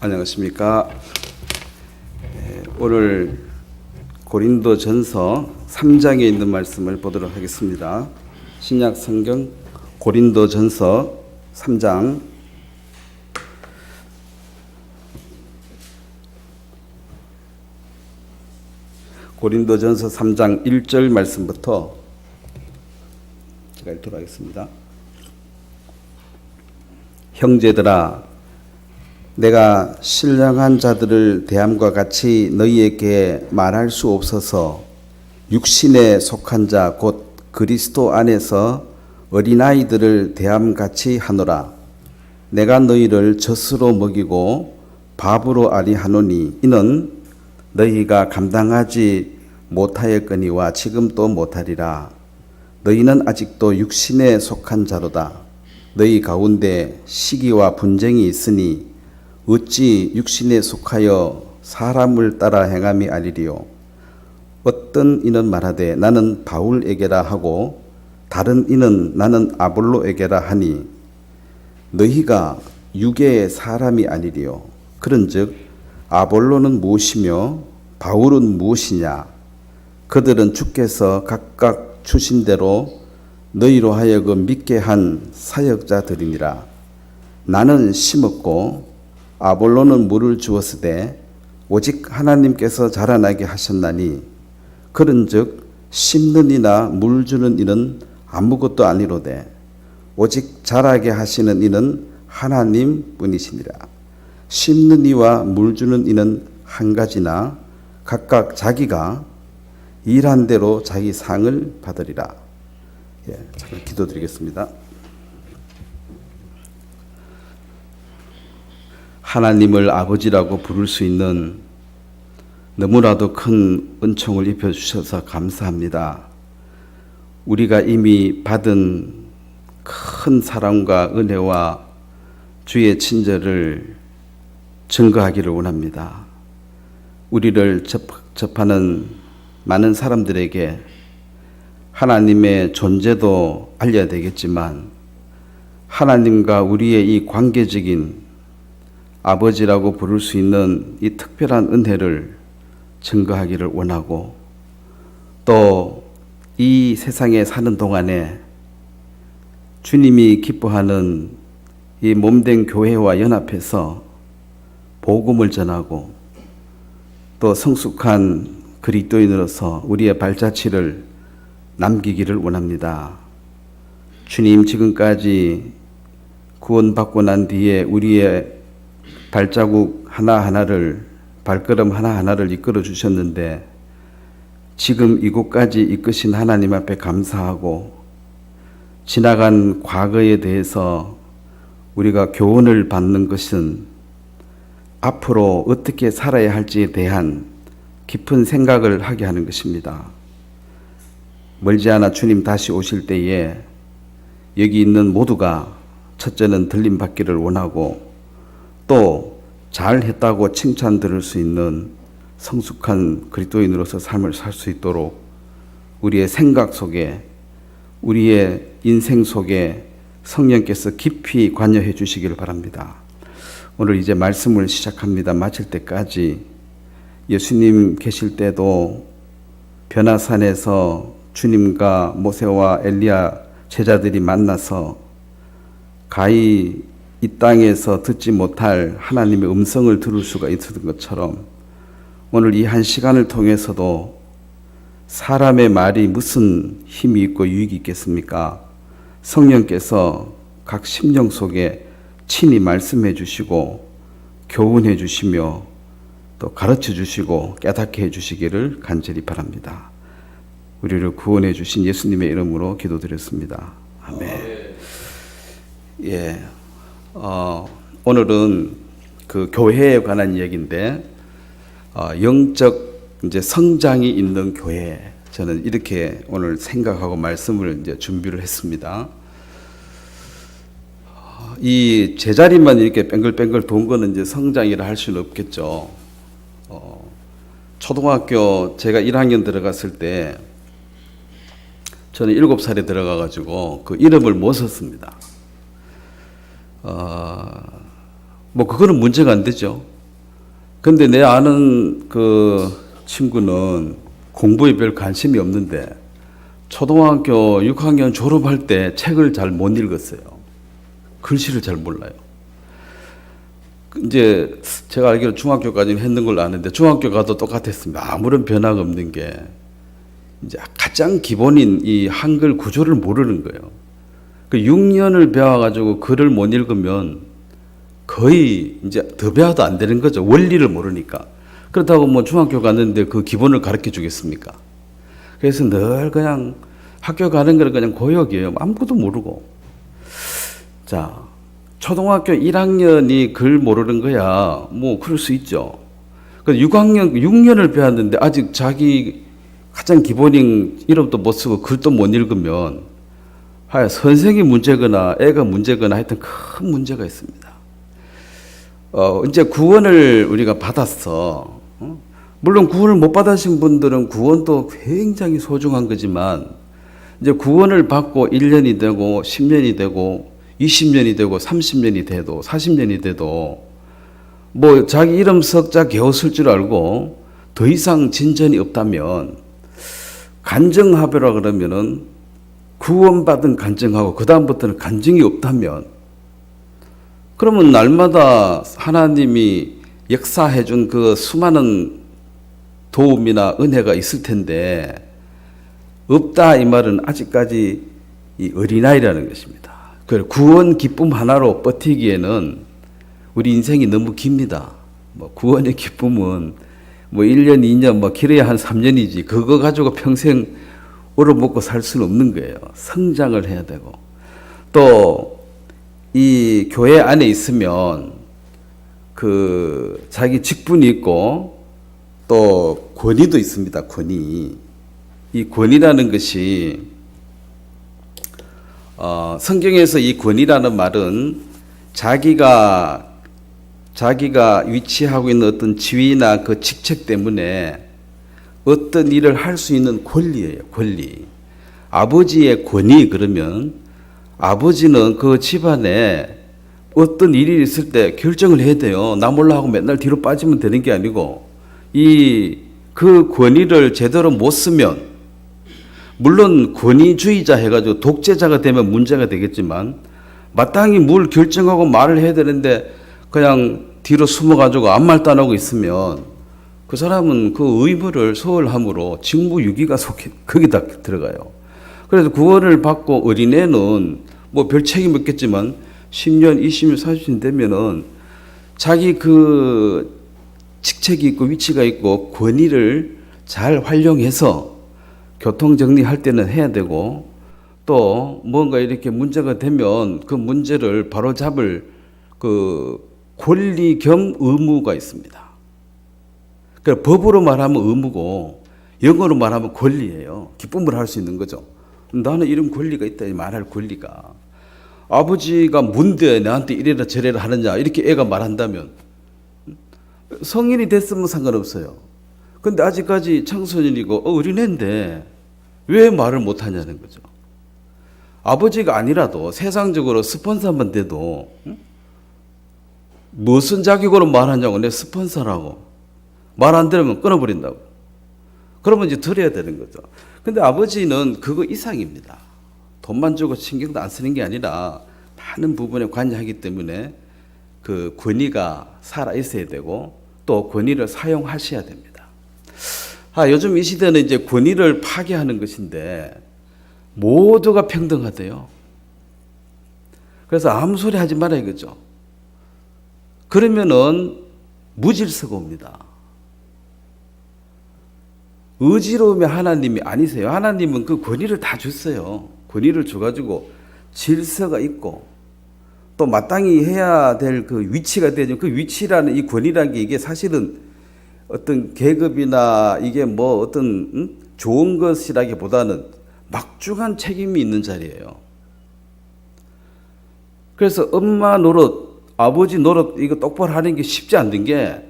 안녕하십니까. 오늘 고린도전서 3장에 있는 말씀을 보도록 하겠습니다. 신약 성경 고린도전서 3장 고린도전서 3장 1절 말씀부터 제가 읽도록 하겠습니다. 형제들아, 내가 신령한 자들을 대함과 같이 너희에게 말할 수 없어서 육신에 속한 자 곧 그리스도 안에서 어린아이들을 대함같이 하노라. 내가 너희를 젖으로 먹이고 밥으로 아니하노니 이는 너희가 감당하지 못하였거니와 지금 또 못하리라. 너희는 아직도 육신에 속한 자로다. 너희 가운데 시기와 분쟁이 있으니 어찌 육신에 속하여 사람을 따라 행함이 아니리요. 어떤 이는 말하되 나는 바울에게라 하고 다른 이는 나는 아볼로에게라 하니 너희가 육의 사람이 아니리요. 그런즉 아볼로는 무엇이며 바울은 무엇이냐? 그들은 주께서 각각 주신 대로 너희로 하여금 믿게 한 사역자들이니라. 나는 심었고 아볼로는 물을 주었으되 오직 하나님께서 자라나게 하셨나니 그런즉 심는 이나 물 주는 이는 아무것도 아니로되 오직 자라게 하시는 이는 하나님 뿐이시니라. 심는 이와 물 주는 이는 한 가지나 각각 자기가 일한 대로 자기 상을 받으리라. 잠깐 기도드리겠습니다. 하나님을 아버지라고 부를 수 있는 너무나도 큰 은총을 입혀주셔서 감사합니다. 우리가 이미 받은 큰 사랑과 은혜와 주의 친절을 증거하기를 원합니다. 우리를 접하는 많은 사람들에게 하나님의 존재도 알려야 되겠지만 하나님과 우리의 이 관계적인 아버지라고 부를 수 있는 이 특별한 은혜를 증거하기를 원하고 또 이 세상에 사는 동안에 주님이 기뻐하는 이 몸된 교회와 연합해서 복음을 전하고 또 성숙한 그리스도인으로서 우리의 발자취를 남기기를 원합니다. 주님, 지금까지 구원받고 난 뒤에 우리의 발자국 하나하나를, 발걸음 하나하나를 이끌어 주셨는데 지금 이곳까지 이끄신 하나님 앞에 감사하고 지나간 과거에 대해서 우리가 교훈을 받는 것은 앞으로 어떻게 살아야 할지에 대한 깊은 생각을 하게 하는 것입니다. 멀지 않아 주님 다시 오실 때에 여기 있는 모두가 첫째는 들림 받기를 원하고 또 잘했다고 칭찬 들을 수 있는 성숙한 그리스도인으로서 삶을 살 수 있도록 우리의 생각 속에 우리의 인생 속에 성령께서 깊이 관여해 주시기를 바랍니다. 오늘 이제 말씀을 시작합니다. 마칠 때까지 예수님 계실 때도 변화산에서 주님과 모세와 엘리야 제자들이 만나서 가히 이 땅에서 듣지 못할 하나님의 음성을 들을 수가 있었던 것처럼 오늘 이 한 시간을 통해서도 사람의 말이 무슨 힘이 있고 유익이 있겠습니까? 성령께서 각 심령 속에 친히 말씀해 주시고 교훈해 주시며 또 가르쳐 주시고 깨닫게 해 주시기를 간절히 바랍니다. 우리를 구원해 주신 예수님의 이름으로 기도드렸습니다. 아멘. 오늘은 그 교회에 관한 이야기인데 영적 이제 성장이 있는 교회, 저는 이렇게 오늘 생각하고 말씀을 이제 준비를 했습니다. 이 제자리만 이렇게 뱅글뱅글 돈 거는 이제 성장이라 할 수는 없겠죠. 초등학교 제가 1학년 들어갔을 때 저는 7살에 들어가가지고 그 이름을 못 썼습니다. 뭐 그거는 문제가 안 되죠. 근데 내 아는 그 친구는 공부에 별 관심이 없는데 초등학교 6학년 졸업할 때 책을 잘 못 읽었어요. 글씨를 잘 몰라요. 이제 제가 알기로 중학교까지는 했는 걸로 아는데 중학교 가도 똑같았습니다. 아무런 변화가 없는 게 이제 가장 기본인 이 한글 구조를 모르는 거예요. 그 6년을 배워가지고 글을 못 읽으면 거의 이제 더 배워도 안 되는 거죠. 원리를 모르니까. 그렇다고 뭐 중학교 갔는데 그 기본을 가르쳐 주겠습니까? 그래서 늘 그냥 학교 가는 거는 그냥 고역이에요. 아무것도 모르고. 자, 초등학교 1학년이 글 모르는 거야. 뭐 그럴 수 있죠. 그 6년을 배웠는데 아직 자기 가장 기본인 이름도 못 쓰고 글도 못 읽으면 하여 선생이 문제거나 애가 문제거나 하여튼 큰 문제가 있습니다. 이제 구원을 우리가 받았어. 물론 구원을 못 받으신 분들은 구원도 굉장히 소중한 거지만 이제 구원을 받고 1년이 되고 10년이 되고 20년이 되고 30년이 돼도 40년이 돼도 뭐 자기 이름 석자 겨우 쓸 줄 알고 더 이상 진전이 없다면 간증하배라 그러면은 구원받은 간증하고 그 다음부터는 간증이 없다면 그러면 날마다 하나님이 역사해 준 그 수많은 도움이나 은혜가 있을 텐데 없다 이 말은 아직까지 이 어린아이라는 것입니다. 그 구원 기쁨 하나로 버티기에는 우리 인생이 너무 깁니다. 뭐 구원의 기쁨은 뭐 1년, 2년, 뭐 길어야 한 3년이지 그거 가지고 평생 얻어먹고 살 수는 없는 거예요. 성장을 해야 되고 또 이 교회 안에 있으면 그 자기 직분이 있고 또 권위도 있습니다. 권위. 이 권위라는 것이 성경에서 이 권위라는 말은 자기가 위치하고 있는 어떤 지위나 그 직책 때문에 어떤 일을 할 수 있는 권리예요. 권리. 아버지의 권위 그러면 아버지는 그 집안에 어떤 일이 있을 때 결정을 해야 돼요. 나 몰라 하고 맨날 뒤로 빠지면 되는 게 아니고 그 권위를 제대로 못 쓰면 물론 권위주의자 해가지고 독재자가 되면 문제가 되겠지만 마땅히 뭘 결정하고 말을 해야 되는데 그냥 뒤로 숨어가지고 아무 말도 안 하고 있으면 그 사람은 그 의무를 소홀함으로 직무유기가 거기다 들어가요. 그래서 구원을 받고 어린애는 뭐 별 책임 없겠지만 10년, 20년, 40년 되면은 자기 그 직책이 있고 위치가 있고 권위를 잘 활용해서 교통 정리할 때는 해야 되고 또 뭔가 이렇게 문제가 되면 그 문제를 바로잡을 그 권리 겸 의무가 있습니다. 그러니까 법으로 말하면 의무고 영어로 말하면 권리예요. 기쁨을 할 수 있는 거죠. 나는 이런 권리가 있다 말할 권리가. 아버지가 뭔데 나한테 이래라 저래라 하느냐 이렇게 애가 말한다면 성인이 됐으면 상관없어요. 근데 아직까지 청소년이고 어린애인데 왜 말을 못하냐는 거죠. 아버지가 아니라도 세상적으로 스폰서만 돼도 무슨 자격으로 말하냐고 내 스폰서라고 말 안 들으면 끊어버린다고. 그러면 이제 들어야 되는 거죠. 근데 아버지는 그거 이상입니다. 돈만 주고 신경도 안 쓰는 게 아니라 많은 부분에 관여하기 때문에 그 권위가 살아 있어야 되고 또 권위를 사용하셔야 됩니다. 요즘 이 시대는 이제 권위를 파괴하는 것인데 모두가 평등하대요. 그래서 아무 소리 하지 말아야 겠죠. 그러면은 무질서가 옵니다. 의지로움의 하나님이 아니세요. 하나님은 그 권위를 다 줬어요. 권위를 줘가지고 질서가 있고 또 마땅히 해야 될 그 위치가 되죠. 그 위치라는 이 권위라는 게 이게 사실은 어떤 계급이나 이게 뭐 어떤 좋은 것이라기보다는 막중한 책임이 있는 자리예요. 그래서 엄마 노릇, 아버지 노릇 이거 똑바로 하는 게 쉽지 않은 게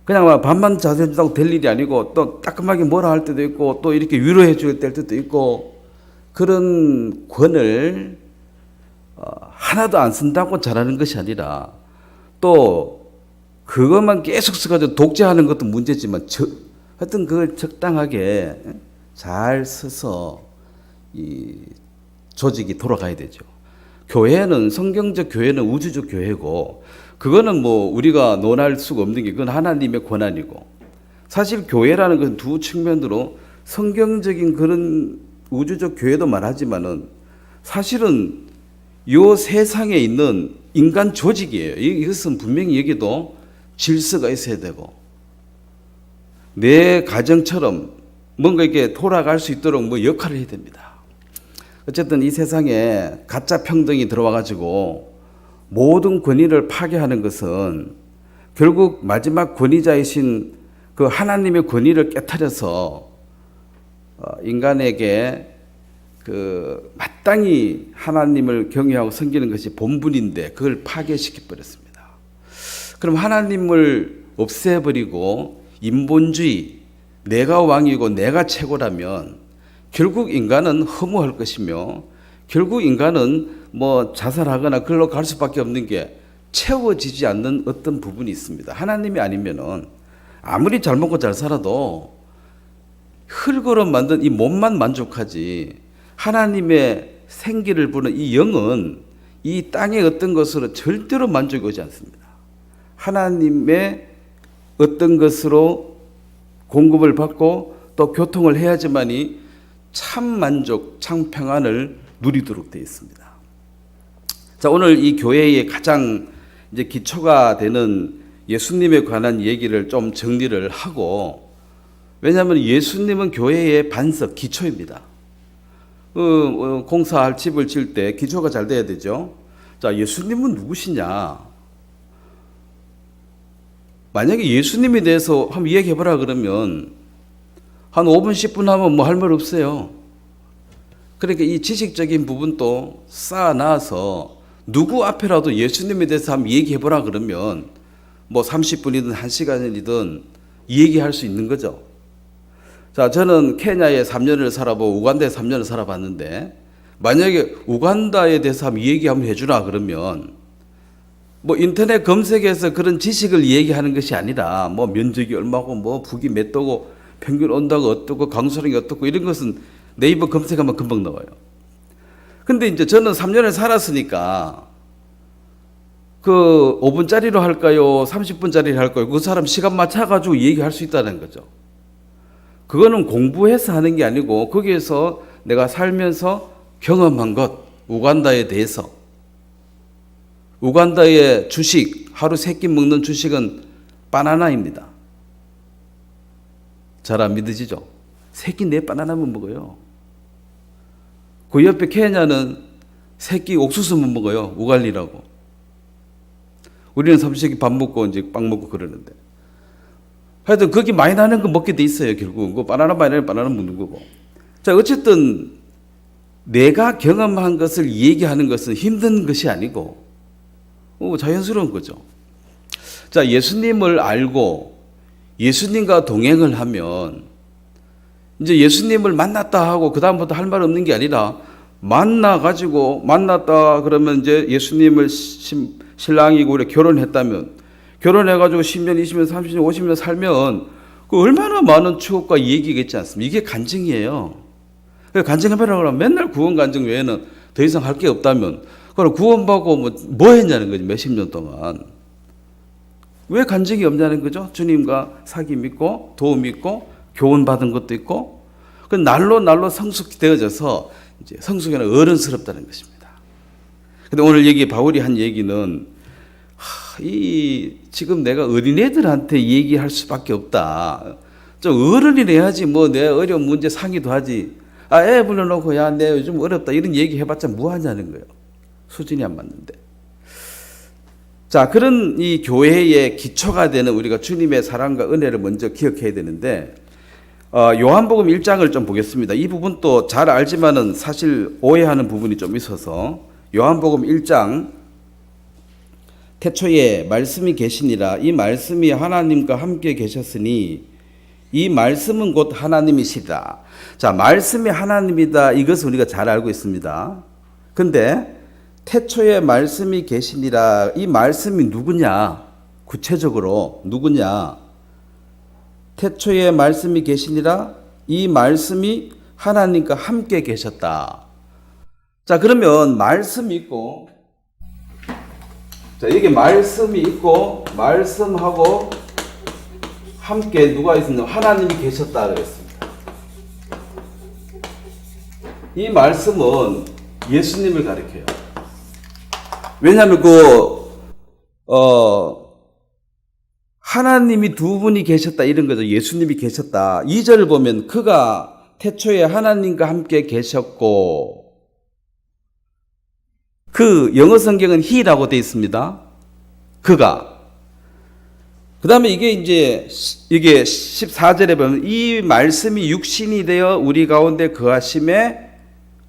그냥 반만 자세해준다고 될 일이 아니고 또 따끔하게 뭐라 할 때도 있고 또 이렇게 위로해 줄 때도 있고 그런 권을 하나도 안 쓴다고 잘하는 것이 아니라 또 그것만 계속 써가지고 독재하는 것도 문제지만 하여튼 그걸 적당하게 잘 써서 이 조직이 돌아가야 되죠. 교회는 성경적 교회는 우주적 교회고 그거는 뭐 우리가 논할 수가 없는 게 그건 하나님의 권한이고 사실 교회라는 건 두 측면으로 성경적인 그런 우주적 교회도 말하지만은 사실은 요 세상에 있는 인간 조직이에요. 이것은 분명히 여기도 질서가 있어야 되고 내 가정처럼 뭔가 이렇게 돌아갈 수 있도록 뭐 역할을 해야 됩니다. 어쨌든 이 세상에 가짜 평등이 들어와 가지고 모든 권위를 파괴하는 것은 결국 마지막 권위자이신 그 하나님의 권위를 깨트려서 인간에게 그 마땅히 하나님을 경외하고 섬기는 것이 본분인데 그걸 파괴시켜 버렸습니다. 그럼 하나님을 없애버리고 인본주의, 내가 왕이고 내가 최고라면 결국 인간은 허무할 것이며 결국 인간은 뭐 자살하거나 그걸로 갈 수밖에 없는 게 채워지지 않는 어떤 부분이 있습니다. 하나님이 아니면은 아무리 잘 먹고 잘 살아도 흙으로 만든 이 몸만 만족하지 하나님의 생기를 부는 이 영은 이 땅의 어떤 것으로 절대로 만족이 오지 않습니다. 하나님의 어떤 것으로 공급을 받고 또 교통을 해야지만이 참 만족, 참 평안을 누리도록 되어 있습니다. 자, 오늘 이 교회의 가장 이제 기초가 되는 예수님에 관한 얘기를 좀 정리를 하고 왜냐하면 예수님은 교회의 반석, 기초입니다. 공사할 집을 지을 때 기초가 잘 돼야 되죠. 자, 예수님은 누구시냐? 만약에 예수님에 대해서 한번 이야기해보라 그러면 한 5분, 10분 하면 뭐 할 말 없어요. 그러니까 이 지식적인 부분도 쌓아놔서 누구 앞에라도 예수님에 대해서 한번 얘기해보라 그러면 뭐 30분이든 1시간이든 얘기할 수 있는 거죠. 자, 저는 케냐에 3년을 살아보고 우간다에 3년을 살아봤는데 만약에 우간다에 대해서 한번 얘기 한번 해주라 그러면 뭐 인터넷 검색에서 그런 지식을 얘기하는 것이 아니라 뭐 면적이 얼마고 뭐 북이 몇 도고 평균 온도가 어떻고 강수량이 어떻고 이런 것은 네이버 검색하면 금방 나와요. 근데 이제 저는 3년을 살았으니까 그 5분짜리로 할까요? 30분짜리로 할까요? 그 사람 시간 맞춰가지고 얘기할 수 있다는 거죠. 그거는 공부해서 하는 게 아니고 거기에서 내가 살면서 경험한 것, 우간다에 대해서. 우간다의 주식, 하루 3끼 먹는 주식은 바나나입니다. 잘 안 믿으시죠? 3끼 4바나나만 먹어요. 그 옆에 케냐는 3끼 옥수수만 먹어요. 우갈리라고. 우리는 3끼 밥 먹고 이제 빵 먹고 그러는데. 하여튼 거기 많이 나는 거 먹게 돼 있어요. 결국 그 바나나 많이 나는 바나나 먹는 거고. 자, 어쨌든 내가 경험한 것을 얘기하는 것은 힘든 것이 아니고 자연스러운 거죠. 자, 예수님을 알고 예수님과 동행을 하면 이제 예수님을 만났다 하고 그 다음부터 할 말 없는 게 아니라 만났다 그러면 이제 예수님을 신랑이고 우리 결혼했다면 결혼해가지고 10년, 20년, 30년, 50년 살면 그 얼마나 많은 추억과 얘기가 있지 않습니까? 이게 간증이에요. 간증해보라고 하면 맨날 구원 간증 외에는 더 이상 할 게 없다면 그럼 구원받고 뭐 했냐는 거지. 몇십 년 동안. 왜 간증이 없냐는 거죠. 주님과 사귐 믿고 도움 믿고 교훈 받은 것도 있고 그 날로 성숙되어져서 이제 성숙에는 어른스럽다는 것입니다. 근데 오늘 여기 바울이 한 얘기는 지금 내가 어린애들한테 얘기할 수밖에 없다. 좀 어른이 해야지 뭐 내 어려운 문제 상의도 하지. 애 불러놓고 야, 내 요즘 어렵다 이런 얘기 해봤자 뭐 하냐는 거예요. 수준이 안 맞는데. 자, 그런 이 교회의 기초가 되는 우리가 주님의 사랑과 은혜를 먼저 기억해야 되는데 요한복음 1장을 좀 보겠습니다. 이 부분도 잘 알지만은 사실 오해하는 부분이 좀 있어서 요한복음 1장 태초에 말씀이 계시니라 이 말씀이 하나님과 함께 계셨으니 이 말씀은 곧 하나님이시다. 자, 말씀이 하나님이다. 이것을 우리가 잘 알고 있습니다. 근데 태초에 말씀이 계시니라 이 말씀이 누구냐? 구체적으로 누구냐? 태초에 말씀이 계시니라 이 말씀이 하나님과 함께 계셨다. 자, 그러면 말씀이 있고, 자, 이게 말씀이 있고, 말씀하고 함께 누가 있었냐? 하나님이 계셨다 그랬습니다. 이 말씀은 예수님을 가리켜요. 왜냐하면 하나님이 두 분이 계셨다 이런 거죠. 예수님이 계셨다. 2절을 보면 그가 태초에 하나님과 함께 계셨고, 그 영어 성경은 he라고 되어 있습니다. 그가. 그 다음에 이게 14절에 보면 이 말씀이 육신이 되어 우리 가운데 거하심에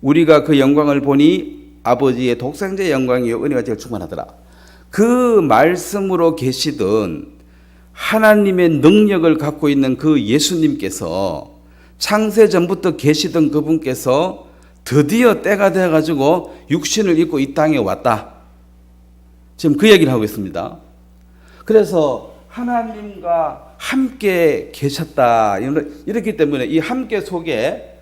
우리가 그 영광을 보니 아버지의 독생자의 영광이요 은혜가 제일 충만하더라. 그 말씀으로 계시던 하나님의 능력을 갖고 있는 그 예수님께서 창세 전부터 계시던 그분께서 드디어 때가 되어가지고 육신을 입고 이 땅에 왔다. 지금 그 얘기를 하고 있습니다. 그래서 하나님과 함께 계셨다. 이렇기 때문에 이 함께 속에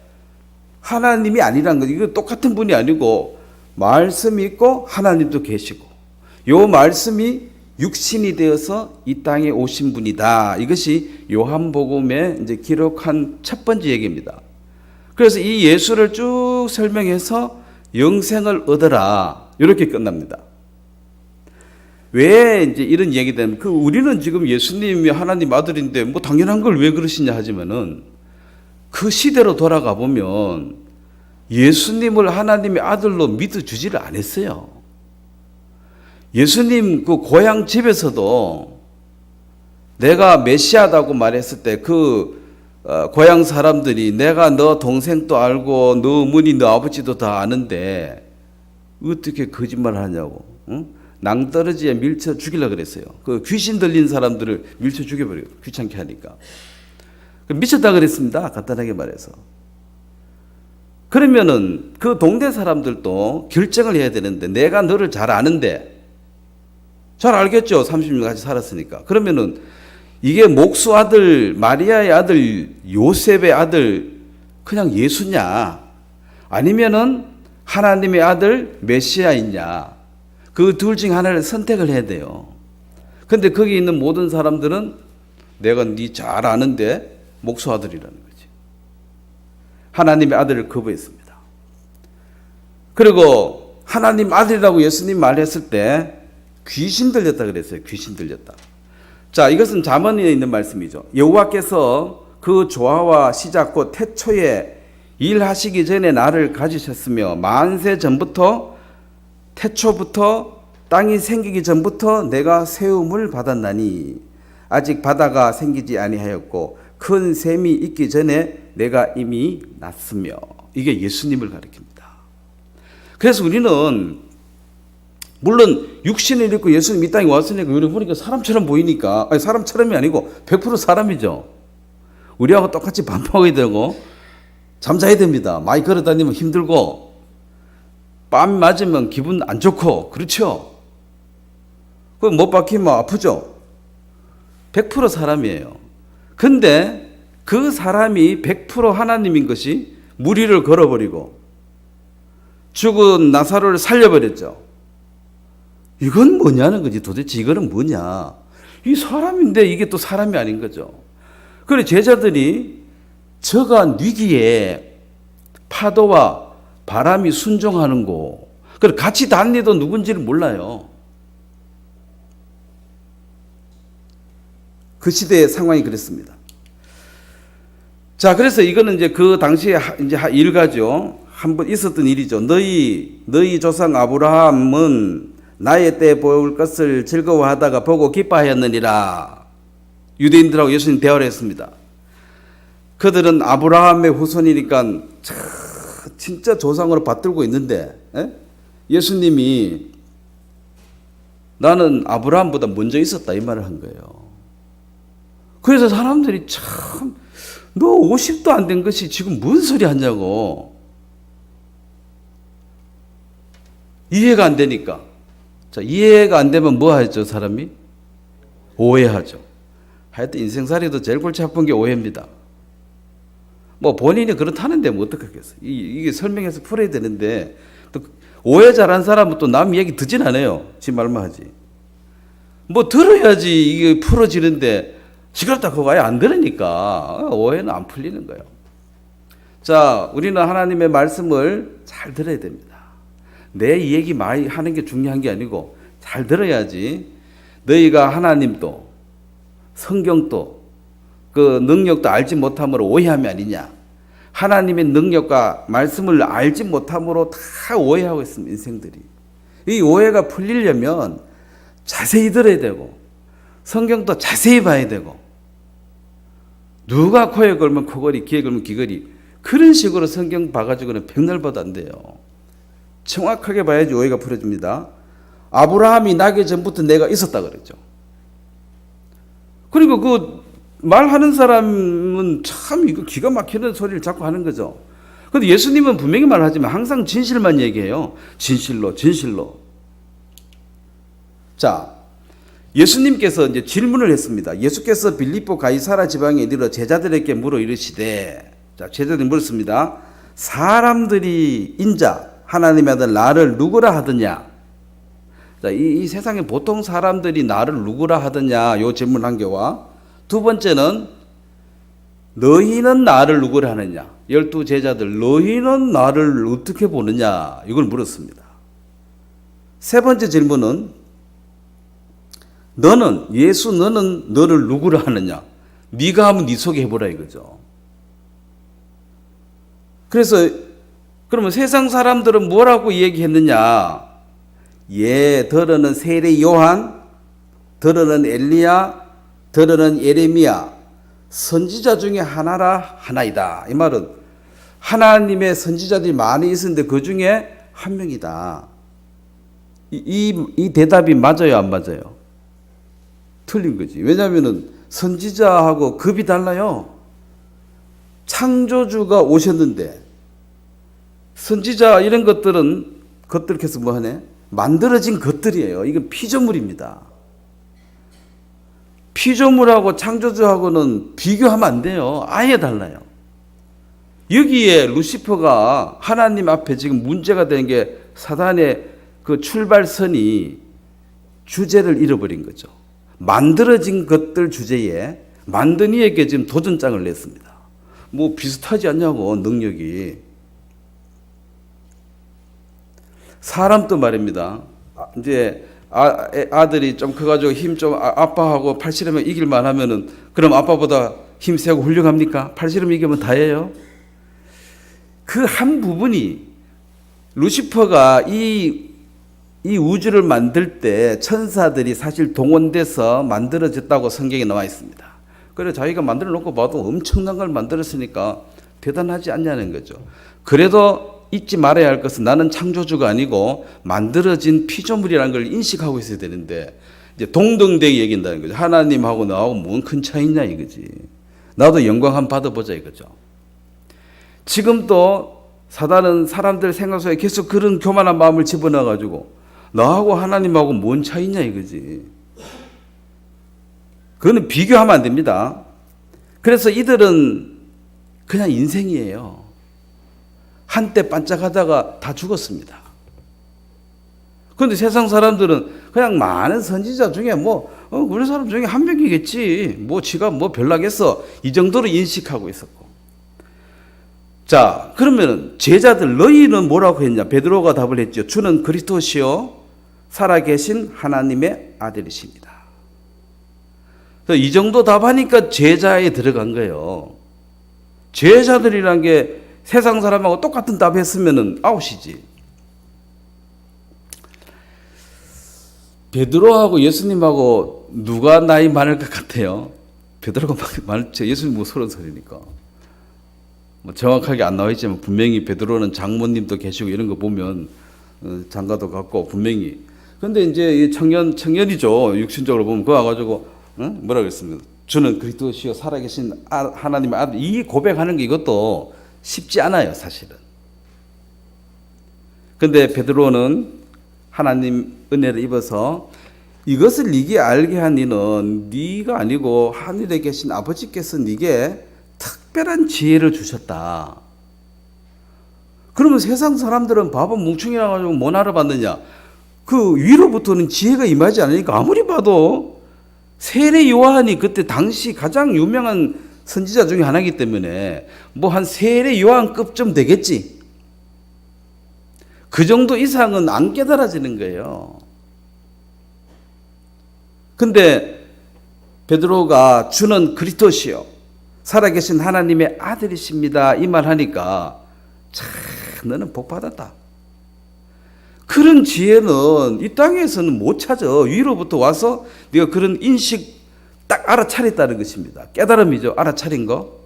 하나님이 아니라는 거죠. 이거 똑같은 분이 아니고 말씀이 있고 하나님도 계시고 요 말씀이 육신이 되어서 이 땅에 오신 분이다. 이것이 요한복음에 이제 기록한 첫 번째 얘기입니다. 그래서 이 예수를 쭉 설명해서 영생을 얻어라. 이렇게 끝납니다. 왜 이제 이런 얘기 되면 우리는 지금 예수님이 하나님 아들인데 뭐 당연한 걸 왜 그러시냐 하지만은 그 시대로 돌아가 보면 예수님을 하나님의 아들로 믿어주지를 않았어요. 예수님 그 고향 집에서도 내가 메시아다고 말했을 때 고향 사람들이 내가 너 동생도 알고 너 어머니 너 아버지도 다 아는데 어떻게 거짓말을 하냐고. 응? 낭떠러지에 밀쳐 죽이려고 그랬어요. 그 귀신 들린 사람들을 밀쳐 죽여버려요. 귀찮게 하니까. 미쳤다 그랬습니다. 간단하게 말해서. 그러면은 그 동네 사람들도 결정을 해야 되는데 내가 너를 잘 아는데 잘 알겠죠. 30년 같이 살았으니까. 그러면은 이게 목수 아들, 마리아의 아들, 요셉의 아들, 그냥 예수냐? 아니면은 하나님의 아들, 메시아이냐? 그 둘 중 하나를 선택을 해야 돼요. 근데 거기 있는 모든 사람들은 내가 네 잘 아는데 목수 아들이라는 거지. 하나님의 아들을 거부했습니다. 그리고 하나님 아들이라고 예수님 말했을 때 귀신 들렸다 그랬어요. 귀신 들렸다. 자, 이것은 잠언에 있는 말씀이죠. 여호와께서 그 조화와 시작 곧 태초에 일하시기 전에 나를 가지셨으며 만세 전부터 태초부터 땅이 생기기 전부터 내가 세움을 받았나니 아직 바다가 생기지 아니하였고 큰 샘이 있기 전에 내가 이미 났으며. 이게 예수님을 가리킵니다. 그래서 우리는 물론 육신을 입고 예수님 이 땅에 왔으니까 우리 보니까 사람처럼 보이니까, 아니 사람처럼이 아니고 100% 사람이죠. 우리하고 똑같이 밥 먹어야 되고 잠자야 됩니다. 많이 걸어다니면 힘들고 뺨 맞으면 기분 안 좋고 그렇죠. 그 못 박히면 아프죠. 100% 사람이에요. 근데 그 사람이 100% 하나님인 것이 무리를 걸어버리고 죽은 나사로를 살려버렸죠. 이건 뭐냐는 거지. 도대체 이거는 뭐냐. 이 사람인데 이게 또 사람이 아닌 거죠. 그래 제자들이 저간 위기에 파도와 바람이 순종하는 거, 그래 같이 다니도 누군지를 몰라요. 그 시대의 상황이 그랬습니다. 자, 그래서 이거는 이제 그 당시에 이제 일가죠. 한번 있었던 일이죠. 너희 조상 아브라함은 나의 때 볼 것을 즐거워하다가 보고 기뻐하였느니라. 유대인들하고 예수님 대화를 했습니다. 그들은 아브라함의 후손이니까 진짜 조상으로 받들고 있는데 예수님이 나는 아브라함보다 먼저 있었다 이 말을 한 거예요. 그래서 사람들이 참 너 50도 안 된 것이 지금 뭔 소리 하냐고 이해가 안 되니까. 자, 이해가 안 되면 뭐 하죠 사람이? 오해하죠. 하여튼 인생살이도 제일 골치 아픈 게 오해입니다. 뭐 본인이 그렇다는데 뭐 어떡하겠어요. 이게 설명해서 풀어야 되는데 또 오해 잘한 사람은 또 남 얘기 듣진 않아요. 지 말만 하지. 뭐 들어야지 이게 풀어지는데 시끄럽다 그거 아예 안 들으니까 오해는 안 풀리는 거예요. 자, 우리는 하나님의 말씀을 잘 들어야 됩니다. 내 얘기 많이 하는 게 중요한 게 아니고 잘 들어야지 너희가 하나님도 성경도 그 능력도 알지 못함으로 오해함이 아니냐. 하나님의 능력과 말씀을 알지 못함으로 다 오해하고 있습니다. 인생들이. 이 오해가 풀리려면 자세히 들어야 되고 성경도 자세히 봐야 되고 누가 코에 걸면 코걸이 귀에 걸면 귀걸이 그런 식으로 성경 봐가지고는 백날봐도 안 돼요. 정확하게 봐야지 오해가 풀어집니다. 아브라함이 나기 전부터 내가 있었다 그랬죠. 그리고 그 말하는 사람은 참 이거 기가 막히는 소리를 자꾸 하는 거죠. 그런데 예수님은 분명히 말하지만 항상 진실만 얘기해요. 진실로, 진실로. 자, 예수님께서 이제 질문을 했습니다. 예수께서 빌립보 가이사라 지방에 이르러 제자들에게 물어 이르시되, 자, 제자들이 물었습니다. 사람들이 인자 하나님의 아들 나를 누구라 하더냐? 자, 이 세상에 보통 사람들이 나를 누구라 하더냐? 요 질문 한 개와 두 번째는 너희는 나를 누구라 하느냐? 12제자들 너희는 나를 어떻게 보느냐? 이걸 물었습니다. 세 번째 질문은 너는 예수 너는 너를 누구라 하느냐? 네가 하면 네 소개해보라 이거죠. 그래서 그러면 세상 사람들은 뭐라고 얘기했느냐? 더러는 세례 요한, 더러는 엘리야, 더러는 예레미야, 선지자 중에 하나이다. 이 말은 하나님의 선지자들이 많이 있었는데 그 중에 한 명이다. 이 대답이 맞아요, 안 맞아요? 틀린 거지. 왜냐하면 선지자하고 급이 달라요. 창조주가 오셨는데 선지자 이런 것들은 것들께서 뭐 하네? 만들어진 것들이에요. 이건 피조물입니다. 피조물하고 창조주하고는 비교하면 안 돼요. 아예 달라요. 여기에 루시퍼가 하나님 앞에 지금 문제가 되는 게 사단의 그 출발선이 주제를 잃어버린 거죠. 만들어진 것들 주제에 만든 이에게 지금 도전장을 냈습니다. 뭐 비슷하지 않냐고 능력이. 사람도 말입니다. 이제 아들이 좀 커가지고 힘 좀 아빠하고 팔씨름에 이길만 하면은 그럼 아빠보다 힘 세고 훌륭합니까? 팔씨름 이기면 다예요. 그 한 부분이 루시퍼가 이 우주를 만들 때 천사들이 사실 동원돼서 만들어졌다고 성경에 나와 있습니다. 그래 자기가 만들어 놓고 봐도 엄청난 걸 만들었으니까 대단하지 않냐는 거죠. 그래도 잊지 말아야 할 것은 나는 창조주가 아니고 만들어진 피조물이라는 걸 인식하고 있어야 되는데 이제 동등되게 얘기한다는 거죠. 하나님하고 나하고 뭔 큰 차이 있냐 이거지. 나도 영광 한번 받아보자 이거죠. 지금도 사단은 사람들 생각 속에 계속 그런 교만한 마음을 집어넣어가지고 나하고 하나님하고 뭔 차이 있냐 이거지. 그거는 비교하면 안 됩니다. 그래서 이들은 그냥 인생이에요. 한때 반짝하다가 다 죽었습니다. 그런데 세상 사람들은 그냥 많은 선지자 중에 우리 사람 중에 한 명이겠지. 지가 별나겠어. 이 정도로 인식하고 있었고. 자, 그러면 제자들 너희는 뭐라고 했냐? 베드로가 답을 했죠. 주는 그리스도시요 살아계신 하나님의 아들이십니다. 이 정도 답하니까 제자에 들어간 거예요. 제자들이란 게 세상 사람하고 똑같은 답 했으면 아웃이지. 베드로하고 예수님하고 누가 나이 많을 것 같아요? 베드로가 많죠. 예수님 30살이니까. 정확하게 안 나와 있지만 분명히 베드로는 장모님도 계시고 이런 거 보면 장가도 갔고 분명히. 근데 이제 청년이죠. 육신적으로 보면 그거 와가지고 뭐라 그랬습니까? 주는 그리스도시요 살아계신 하나님의 아들. 이 고백하는 게 이것도 쉽지 않아요, 사실은. 근데 베드로는 하나님 은혜를 입어서 이것을 네게 알게 한 이는 네가 아니고 하늘에 계신 아버지께서 네게 특별한 지혜를 주셨다. 그러면 세상 사람들은 바보 뭉충이라 가지고 못 알아봤느냐? 그 위로부터는 지혜가 임하지 않으니까 아무리 봐도 세례 요한이 그때 당시 가장 유명한 선지자 중에 하나이기 때문에 뭐 한 세례 요한급 좀 되겠지. 그 정도 이상은 안 깨달아지는 거예요. 근데 베드로가 주는 그리스도시요 살아계신 하나님의 아들이십니다 이 말 하니까 참 너는 복 받았다. 그런 지혜는 이 땅에서는 못 찾아. 위로부터 와서 네가 그런 인식 딱 알아차렸다는 것입니다. 깨달음이죠. 알아차린 거.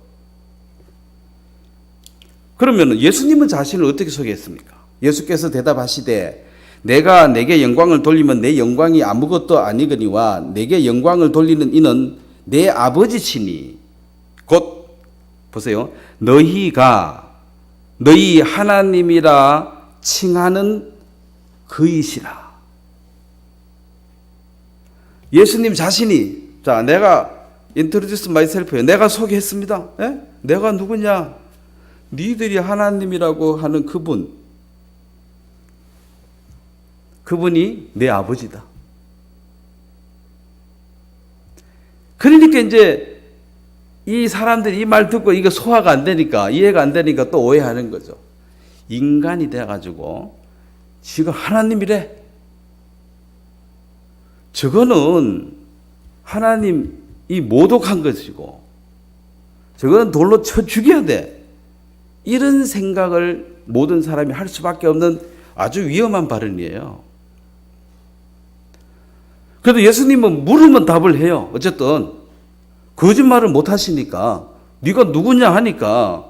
그러면 예수님은 자신을 어떻게 소개했습니까? 예수께서 대답하시되 내가 내게 영광을 돌리면 내 영광이 아무것도 아니거니와 내게 영광을 돌리는 이는 내 아버지시니 곧 보세요. 너희가 너희 하나님이라 칭하는 그이시라. 예수님 자신이 자 내가 introduce myself예요. 내가 소개했습니다. 에? 내가 누구냐? 니들이 하나님이라고 하는 그분이 내 아버지다. 그러니까 이제 이 사람들이 이 말 듣고 이게 소화가 안 되니까 이해가 안 되니까 또 오해하는 거죠. 인간이 돼가지고 지가 하나님이래. 저거는 하나님이 모독한 것이고 저거는 돌로 쳐 죽여야 돼. 이런 생각을 모든 사람이 할 수밖에 없는 아주 위험한 발언이에요. 그래도 예수님은 물으면 답을 해요. 어쨌든 거짓말을 못 하시니까 네가 누구냐 하니까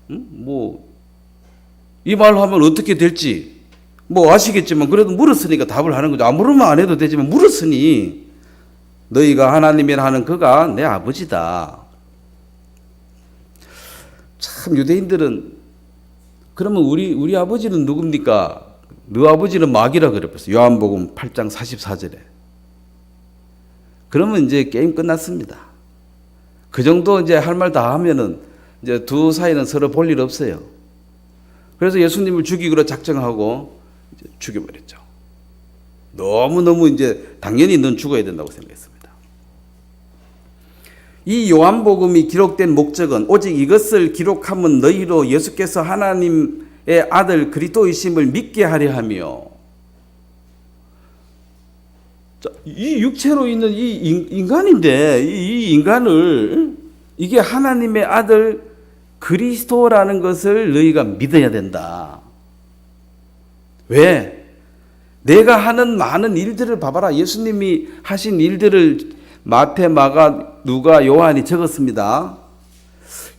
뭐 이 말로 하면 어떻게 될지 뭐 아시겠지만 그래도 물었으니까 답을 하는 거죠. 물으면 안 해도 되지만 물었으니 너희가 하나님이라 하는 그가 내 아버지다. 참 유대인들은 그러면 우리 아버지는 누굽니까? 너 아버지는 마귀라 그랬어요. 요한복음 8장 44절에. 그러면 이제 게임 끝났습니다. 그 정도 이제 할 말 다 하면은 이제 두 사이는 서로 볼 일 없어요. 그래서 예수님을 죽이기로 작정하고 이제 죽여버렸죠. 너무너무 이제 당연히 넌 죽어야 된다고 생각했습니다. 이 요한복음이 기록된 목적은 오직 이것을 기록하면 너희로 예수께서 하나님의 아들 그리스도이심을 믿게 하려 하며 이 육체로 있는 이 인간인데 이 인간을 이게 하나님의 아들 그리스도라는 것을 너희가 믿어야 된다. 왜? 내가 하는 많은 일들을 봐봐라. 예수님이 하신 일들을 마태, 마가, 누가, 요한이 적었습니다.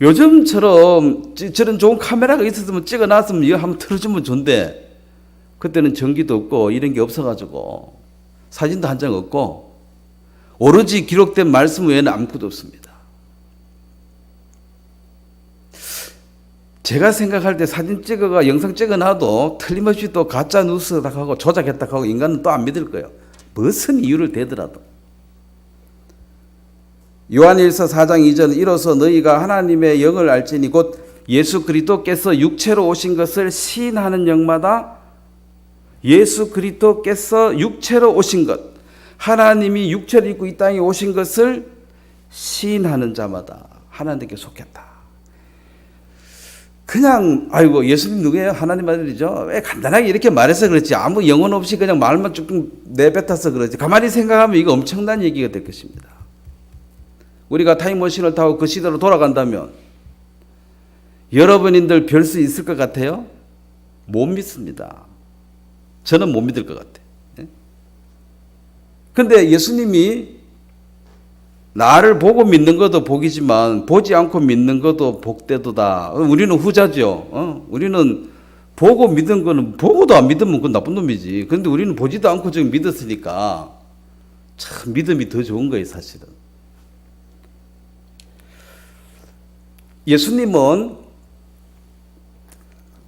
요즘처럼 저런 좋은 카메라가 있었으면 찍어놨으면 이거 한번 틀어주면 좋은데 그때는 전기도 없고 이런 게 없어가지고 사진도 한 장 없고 오로지 기록된 말씀 외에는 아무것도 없습니다. 제가 생각할 때 사진 찍어가 영상 찍어놔도 틀림없이 또 가짜 뉴스다 하고 조작했다 하고 인간은 또 안 믿을 거예요. 무슨 이유를 대더라도. 요한일서 4장 2절 이로써 너희가 하나님의 영을 알지니 곧 예수 그리스도께서 육체로 오신 것을 시인하는 영마다 예수 그리스도께서 육체로 오신 것 하나님이 육체를 입고 이 땅에 오신 것을 시인하는 자마다 하나님께 속했다. 그냥 아이고 예수님 누구예요? 하나님 아들이죠. 왜 간단하게 이렇게 말해서 그렇지 아무 영혼 없이 그냥 말만 쭉 내뱉어서 그렇지 가만히 생각하면 이거 엄청난 얘기가 될 것입니다. 우리가 타임머신을 타고 그 시대로 돌아간다면 여러분인들 별 수 있을 것 같아요? 못 믿습니다. 저는 못 믿을 것 같아요. 그런데 예수님이 나를 보고 믿는 것도 복이지만 보지 않고 믿는 것도 복되도다. 우리는 후자죠. 우리는 보고 믿은 거는 보고도 안 믿으면 그건 나쁜 놈이지. 그런데 우리는 보지도 않고 지금 믿었으니까 참 믿음이 더 좋은 거예요, 사실은. 예수님은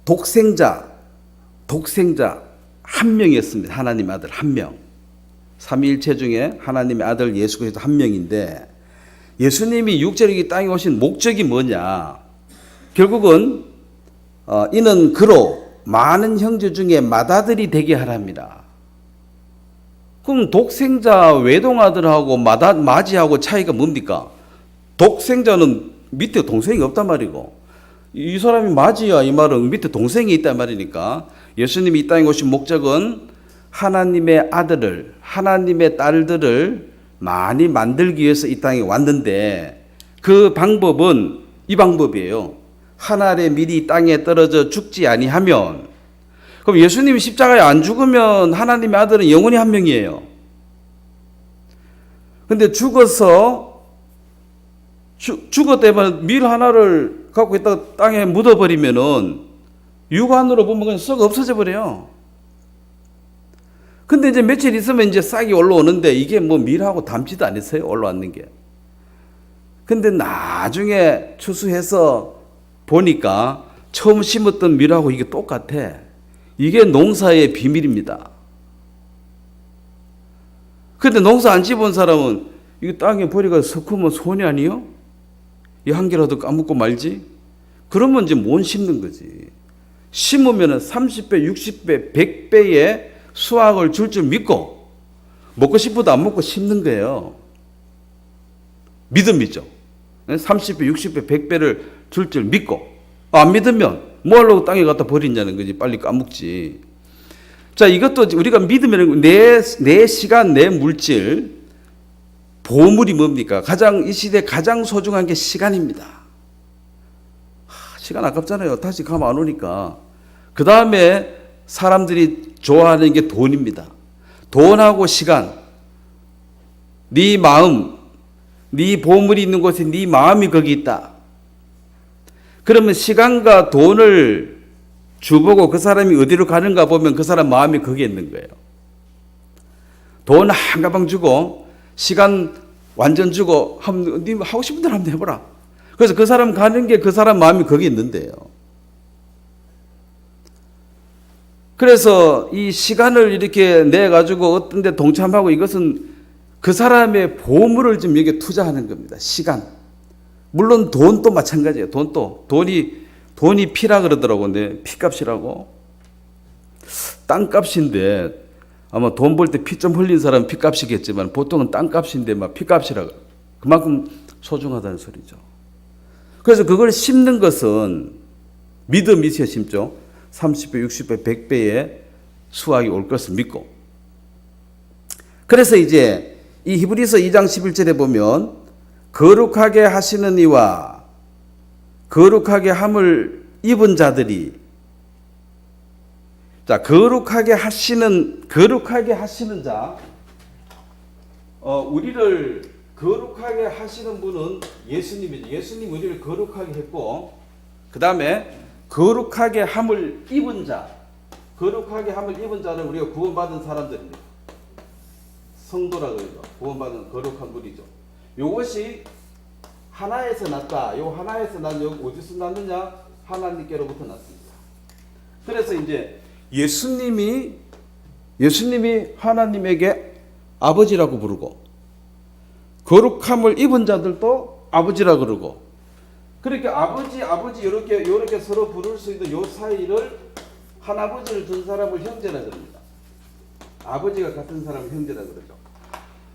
독생자 한 명이었습니다. 하나님 아들 한 명. 삼위일체 중에 하나님의 아들 예수 그리스도 한 명인데, 예수님이 육체로 이 땅에 오신 목적이 뭐냐? 결국은 이는 그로 많은 형제 중에 맏아들이 되게 하랍니다. 그럼 독생자 외동아들하고 맏아지하고 차이가 뭡니까? 독생자는 밑에 동생이 없단 말이고, 이 사람이 맏이야 이 말은 밑에 동생이 있단 말이니까, 예수님이 이 땅에 오신 목적은 하나님의 아들을, 하나님의 딸들을 많이 만들기 위해서 이 땅에 왔는데, 그 방법은 이 방법이에요. 하늘의 밀이 땅에 떨어져 죽지 아니하면, 그럼 예수님이 십자가에 안 죽으면 하나님의 아들은 영원히 한 명이에요. 근데 죽었다면 밀 하나를 갖고 있다가 땅에 묻어버리면은 육안으로 보면 그냥 썩어 없어져 버려요. 근데 이제 며칠 있으면 이제 싹이 올라오는데, 이게 뭐 밀하고 닮지도 않았어요, 올라왔는 게. 근데 나중에 추수해서 보니까 처음 심었던 밀하고 이게 똑같아. 이게 농사의 비밀입니다. 근데 농사 안 지본 사람은 이 땅에 버리가 썩으면 손이 아니요? 이 한 개라도 까먹고 말지? 그러면 이제 못 심는 거지. 심으면 30배, 60배, 100배의 수확을 줄 믿고, 먹고 싶어도 안 먹고 심는 거예요. 믿음이죠. 30배, 60배, 100배를 줄 믿고, 안 믿으면 뭐 하려고 땅에 갖다 버리냐는 거지. 빨리 까먹지. 자, 이것도 우리가 믿으면 내 시간, 내 물질, 보물이 뭡니까? 이 시대에 가장 소중한 게 시간입니다. 시간 아깝잖아요. 다시 가면 안 오니까. 그 다음에 사람들이 좋아하는 게 돈입니다. 돈하고 시간. 네 마음, 네 보물이 있는 곳에 네 마음이 거기 있다. 그러면 시간과 돈을 주보고 그 사람이 어디로 가는가 보면 그 사람 마음이 거기에 있는 거예요. 돈 한 가방 주고 시간 완전 주고 네 하고 싶은 대로 한번 해보라. 그래서 그 사람 가는 게 그 사람 마음이 거기에 있는데요. 그래서 이 시간을 이렇게 내 가지고 어떤 데 동참하고, 이것은 그 사람의 보물을 좀 여기에 투자하는 겁니다. 시간. 물론 돈도 마찬가지예요. 돈이 피라 그러더라고. 근데 피값이라고. 땅값인데, 아마 돈 벌 때 피 좀 흘린 사람은 피값이겠지만 보통은 땅값인데 막 피값이라고. 그만큼 소중하다는 소리죠. 그래서 그걸 심는 것은 믿음이 있어야 심죠. 30배, 60배, 100배의 수확이 올 것을 믿고. 그래서 이제 이 히브리서 2장 11절에 보면, 거룩하게 하시는 이와 거룩하게 함을 입은 자들이, 자, 거룩하게 하시는 자, 우리를 거룩하게 하시는 분은 예수님이죠. 예수님 우리를 거룩하게 했고, 그 다음에 거룩하게 함을 입은 자, 거룩하게 함을 입은 자는 우리가 구원받은 사람들입니다. 성도라 그러죠. 구원받은 거룩한 분이죠. 이것이 하나에서 났다. 요 하나에서 난 여기 어디서 났느냐? 하나님께로부터 났습니다. 그래서 이제 예수님이 하나님에게 아버지라고 부르고, 거룩함을 입은 자들도 아버지라 그러고, 그렇게 아버지 이렇게 서로 부를 수 있는 요 사이를, 한 아버지를 둔 사람을 형제라 그럽니다. 아버지가 같은 사람을 형제라 그러죠.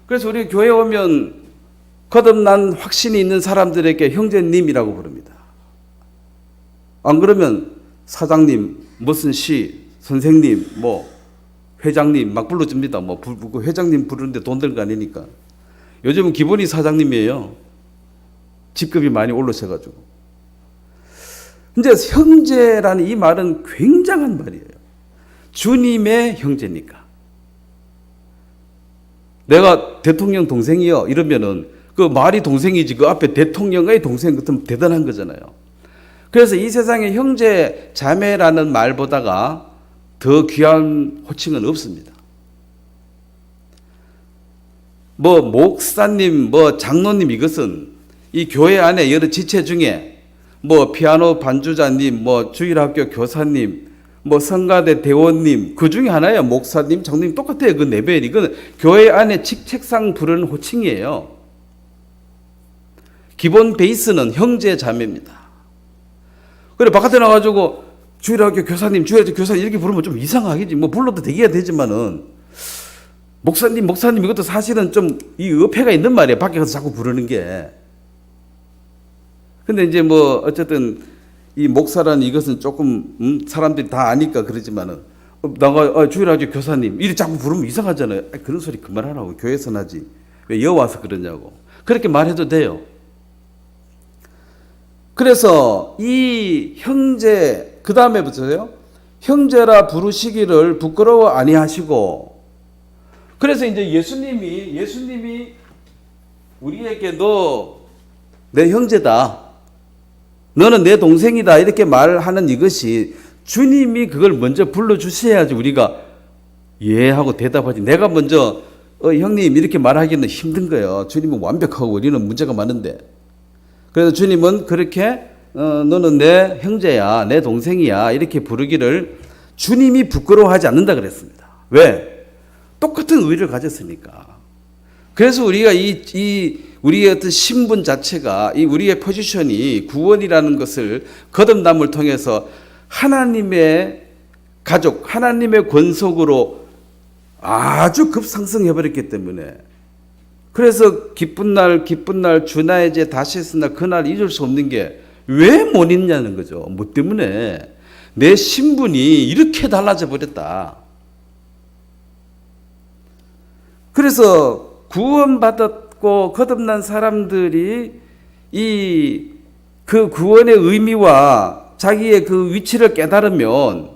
그래서 우리 교회 오면 거듭난 확신이 있는 사람들에게 형제님이라고 부릅니다. 안 그러면 사장님, 무슨 시, 선생님, 뭐 회장님 막 불러줍니다. 뭐 회장님 부르는데 돈 들 거 아니니까. 요즘은 기본이 사장님이에요. 직급이 많이 올라셔가지고. 이제 형제라는 이 말은 굉장한 말이에요. 주님의 형제니까. 내가 대통령 동생이요 이러면은 그 말이 동생이지, 그 앞에 대통령의 동생 같으면 대단한 거잖아요. 그래서 이 세상에 형제 자매라는 말보다가 더 귀한 호칭은 없습니다. 뭐 목사님, 뭐 장로님, 이것은 이 교회 안에 여러 지체 중에 뭐 피아노 반주자님, 뭐 주일학교 교사님, 뭐 성가대 대원님 그 중에 하나예요. 목사님, 장로님 똑같아요. 그 레벨이. 이건 교회 안에 책상 부르는 호칭이에요. 기본 베이스는 형제 자매입니다. 그래 바깥에 나가지고 주일학교 교사님, 주일학교 교사님 이렇게 부르면 좀 이상하겠지. 뭐 불러도 되기야 되지만은 목사님 이것도 사실은 좀 이 의폐가 있는 말이에요. 밖에 가서 자꾸 부르는 게. 근데 이제 뭐 어쨌든 이 목사라는 이것은 조금 사람들이 다 아니까 그러지만은 나가 주일학교 교사님 이렇게 자꾸 부르면 이상하잖아요. 그런 소리 그만하라고. 교회에서 하지. 왜 여와서 그러냐고. 그렇게 말해도 돼요. 그래서 이 형제 그 다음에 보세요. 형제라 부르시기를 부끄러워 아니하시고. 그래서 이제 예수님이 우리에게 너 내 형제다. 너는 내 동생이다. 이렇게 말하는 이것이 주님이 그걸 먼저 불러주셔야지 우리가 예 하고 대답하지. 내가 먼저 형님 이렇게 말하기는 힘든 거예요. 주님은 완벽하고 우리는 문제가 많은데. 그래서 주님은 그렇게 너는 내 형제야, 내 동생이야 이렇게 부르기를 주님이 부끄러워하지 않는다 그랬습니다. 왜? 똑같은 의를 가졌으니까. 그래서 우리가 우리의 어떤 신분 자체가 이 우리의 포지션이 구원이라는 것을 거듭남을 통해서 하나님의 가족, 하나님의 권속으로 아주 급상승해 버렸기 때문에 그래서 기쁜 날 주나의 제 다시스 날 그날 잊을 수 없는 게 왜 못 잊냐는 거죠. 뭐 때문에 내 신분이 이렇게 달라져 버렸다. 그래서 구원받았고 거듭난 사람들이 그 구원의 의미와 자기의 그 위치를 깨달으면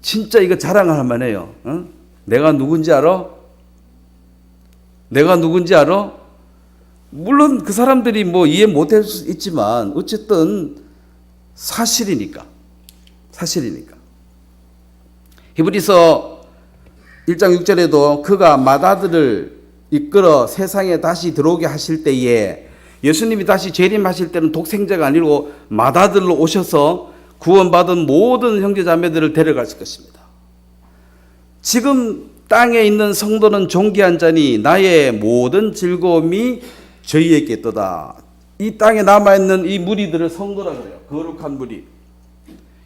진짜 이거 자랑할 만해요. 내가 누군지 알아? 내가 누군지 알아? 물론 그 사람들이 뭐 이해 못할 수 있지만 어쨌든 사실이니까. 히브리서 1장 6절에도 그가 맏아들을 이끌어 세상에 다시 들어오게 하실 때에 예수님이 다시 재림하실 때는 독생자가 아니고 맏아들로 오셔서 구원받은 모든 형제자매들을 데려가실 것입니다. 지금 땅에 있는 성도는 존귀한 자니 나의 모든 즐거움이 저희에게 있도다. 이 땅에 남아있는 이 무리들을 성도라 그래요. 거룩한 무리.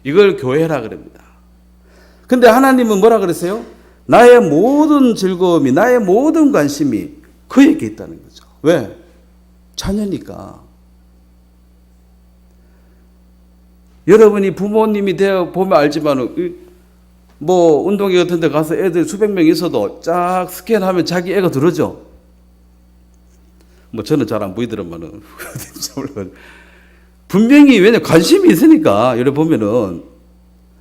이걸 교회라 그럽니다. 근데 하나님은 뭐라 그랬어요? 나의 모든 즐거움이, 나의 모든 관심이 그에게 있다는 거죠. 왜? 자녀니까. 여러분이 부모님이 되어 보면 알지만 뭐 운동회 같은 데 가서 애들 수백 명 있어도 쫙 스캔하면 자기 애가 들어오죠. 뭐 저는 잘 안 보이더라만은 분명히 왜냐 관심이 있으니까 여기 보면은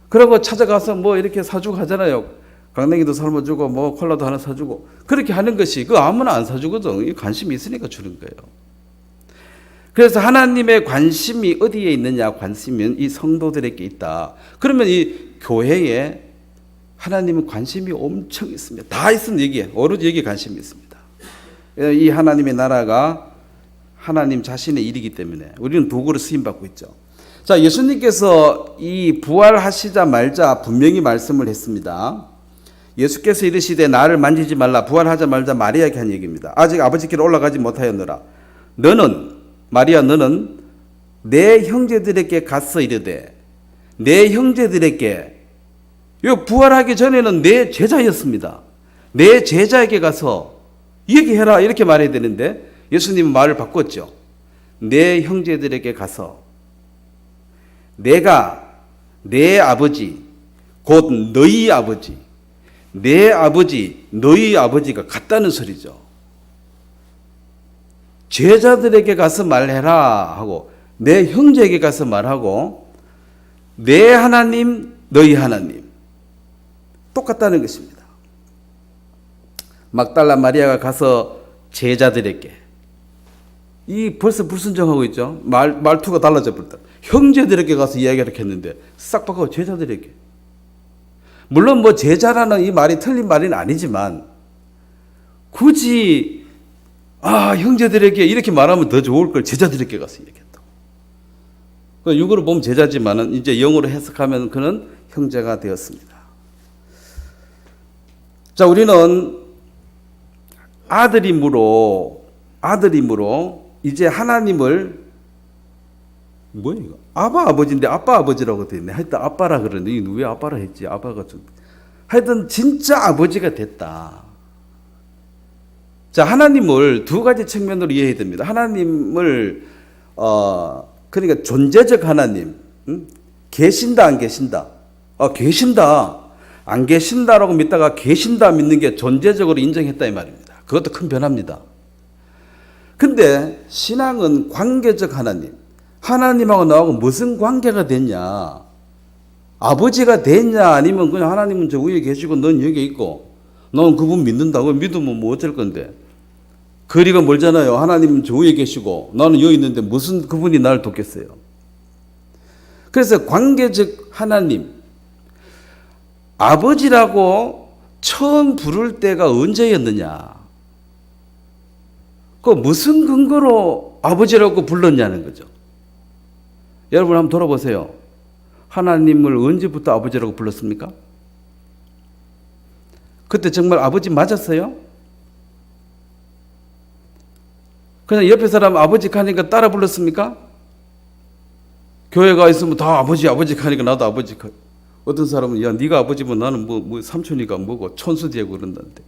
그러고 찾아가서 뭐 이렇게 사주고 하잖아요. 강냉이도 삶아주고 뭐 콜라도 하나 사주고 그렇게 하는 것이 그 아무나 안 사주거든. 관심이 있으니까 주는 거예요. 그래서 하나님의 관심이 어디에 있느냐? 관심은 이 성도들에게 있다. 그러면 이 교회에 하나님은 관심이 엄청 있습니다. 다 있으면 여기에 오로지 여기에 관심이 있습니다. 이 하나님의 나라가 하나님 자신의 일이기 때문에 우리는 도구로 쓰임받고 있죠. 자, 예수님께서 이 부활하시자마자 분명히 말씀을 했습니다. 예수께서 이르시되 나를 만지지 말라 부활하자마자 마리아에게 한 얘기입니다. 아직 아버지께로 올라가지 못하였노라. 너는 마리아 너는 내 형제들에게 가서 이르되 내 형제들에게 요 부활하기 전에는 내 제자였습니다. 내 제자에게 가서 얘기해라 이렇게 말해야 되는데 예수님은 말을 바꿨죠. 내 형제들에게 가서 내가 내 아버지 곧 너희 아버지 내 아버지 너희 아버지가 같다는 소리죠. 제자들에게 가서 말해라 하고 내 형제에게 가서 말하고 내 하나님 너희 하나님 똑같다는 것입니다. 막달라 마리아가 가서 제자들에게 이 벌써 불순종하고 있죠. 말투가 달라져 버렸다. 형제들에게 가서 이야기를 했는데 싹 바꾸고 제자들에게. 물론 뭐 제자라는 이 말이 틀린 말은 아니지만 굳이 형제들에게 이렇게 말하면 더 좋을 걸 제자들에게 가서 얘기했다. 육으로 보면 제자지만은 이제 영으로 해석하면 그는 형제가 되었습니다. 자, 우리는 아들임으로 이제 하나님을 뭐야 이거? 아바 아버지인데 아빠 아버지라고 돼 있네. 하여튼 아빠라 그러는데 왜 아빠라 했지? 아빠가 좀 하여튼 진짜 아버지가 됐다. 자, 하나님을 두 가지 측면으로 이해해야 됩니다. 하나님을 그러니까 존재적 하나님, 계신다 안 계신다? 계신다. 안 계신다라고 믿다가 계신다 믿는 게 존재적으로 인정했다 이 말입니다. 그것도 큰 변화입니다. 근데 신앙은 관계적 하나님, 하나님하고 나하고 무슨 관계가 됐냐? 아버지가 됐냐? 아니면 그냥 하나님은 저 위에 계시고 넌 여기 있고 넌 그분 믿는다고 믿으면 뭐 어쩔 건데? 거리가 멀잖아요. 하나님은 저 위에 계시고 나는 여기 있는데 무슨 그분이 나를 돕겠어요? 그래서 관계적 하나님, 아버지라고 처음 부를 때가 언제였느냐? 그 무슨 근거로 아버지라고 불렀냐는 거죠. 여러분 한번 돌아보세요. 하나님을 언제부터 아버지라고 불렀습니까? 그때 정말 아버지 맞았어요? 그냥 옆에 사람 아버지 하니까 따라 불렀습니까? 교회가 있으면 다 아버지 하니까 나도 아버지. 어떤 사람은 야 네가 아버지면 나는 뭐 삼촌이가 뭐고 촌수되고 그런다는데.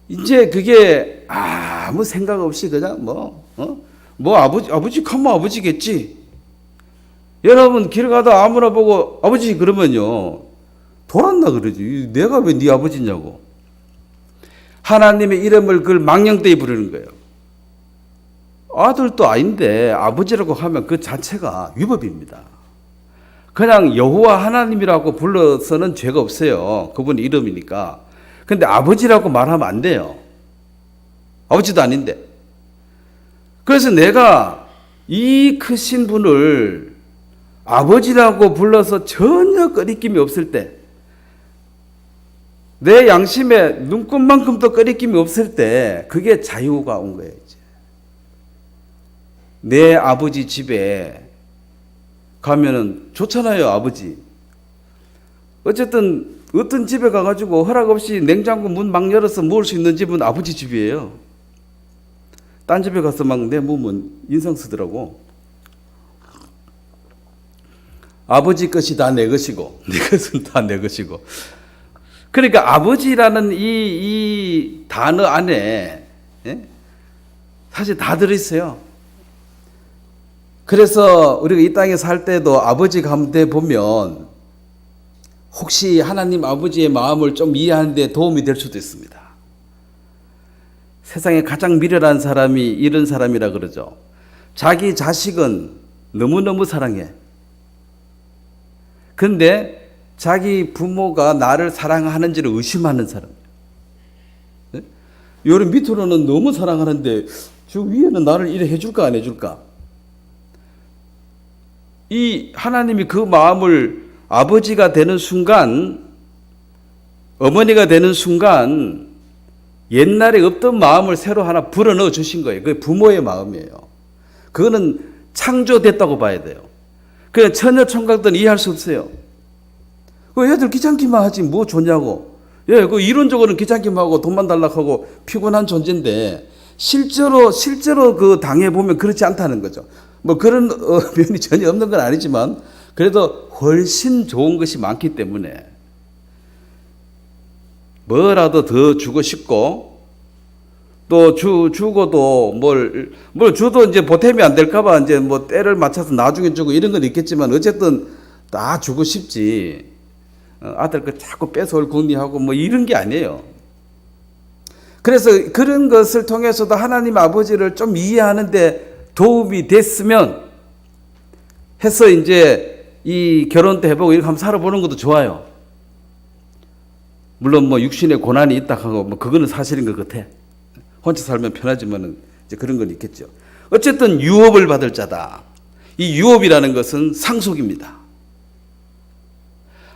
이제 그게 아무 생각 없이 그냥 뭐 아버지 가면 아버지겠지. 여러분 길 가다 아무나 보고 아버지 그러면요 돌았나 그러지. 내가 왜 네 아버지냐고. 하나님의 이름을 그걸 망령되이 부르는 거예요. 아들도 아닌데 아버지라고 하면 그 자체가 위법입니다. 그냥 여호와 하나님이라고 불러서는 죄가 없어요. 그분 이름이니까. 근데 아버지라고 말하면 안 돼요. 아버지도 아닌데. 그래서 내가 이 크신 분을 아버지라고 불러서 전혀 꺼리낌이 없을 때, 내 양심에 눈곱만큼도 꺼리낌이 없을 때 그게 자유가 온 거예요. 이제. 내 아버지 집에 가면은 좋잖아요. 아버지. 어쨌든 어떤 집에 가가지고 허락 없이 냉장고 문 막 열어서 먹을 수 있는 집은 아버지 집이에요. 딴 집에 가서 막 내 몸은 인상 쓰더라고. 아버지 것이 다 내 것이고 내 것은 다 내 것이고. 그러니까 아버지라는 이 단어 안에 사실 다 들어있어요. 그래서 우리가 이 땅에 살 때도 아버지 가운데 보면 혹시 하나님 아버지의 마음을 좀 이해하는 데 도움이 될 수도 있습니다. 세상에 가장 미련한 사람이 이런 사람이라 그러죠. 자기 자식은 너무너무 사랑해. 근데 자기 부모가 나를 사랑하는지를 의심하는 사람. 요리 밑으로는 너무 사랑하는데 저 위에는 나를 이래 해줄까 안 해줄까? 이 하나님이 그 마음을 아버지가 되는 순간, 어머니가 되는 순간 옛날에 없던 마음을 새로 하나 불어넣어 주신 거예요. 그게 부모의 마음이에요. 그거는 창조됐다고 봐야 돼요. 그냥 처녀 총각들은 이해할 수 없어요. 그 애들 귀찮기만 하지 뭐 좋냐고. 예, 그 이론적으로는 귀찮기만 하고 돈만 달라고 피곤한 존재인데 실제로 그 당해 보면 그렇지 않다는 거죠. 뭐 그런 면이 전혀 없는 건 아니지만 그래도 훨씬 좋은 것이 많기 때문에 뭐라도 더 주고 싶고 또 주고도 뭘 줘도 이제 보탬이 안 될까봐 이제 뭐 때를 맞춰서 나중에 주고 이런 건 있겠지만 어쨌든 다 주고 싶지. 아들 거 자꾸 뺏어올 궁리하고 뭐 이런 게 아니에요. 그래서 그런 것을 통해서도 하나님 아버지를 좀 이해하는데 도움이 됐으면 해서 이제 이 결혼도 해보고 이렇게 한번 살아보는 것도 좋아요. 물론 뭐 육신의 고난이 있다 하고 뭐 그거는 사실인 것 같아. 혼자 살면 편하지만은 이제 그런 건 있겠죠. 어쨌든 유업을 받을 자다. 이 유업이라는 것은 상속입니다.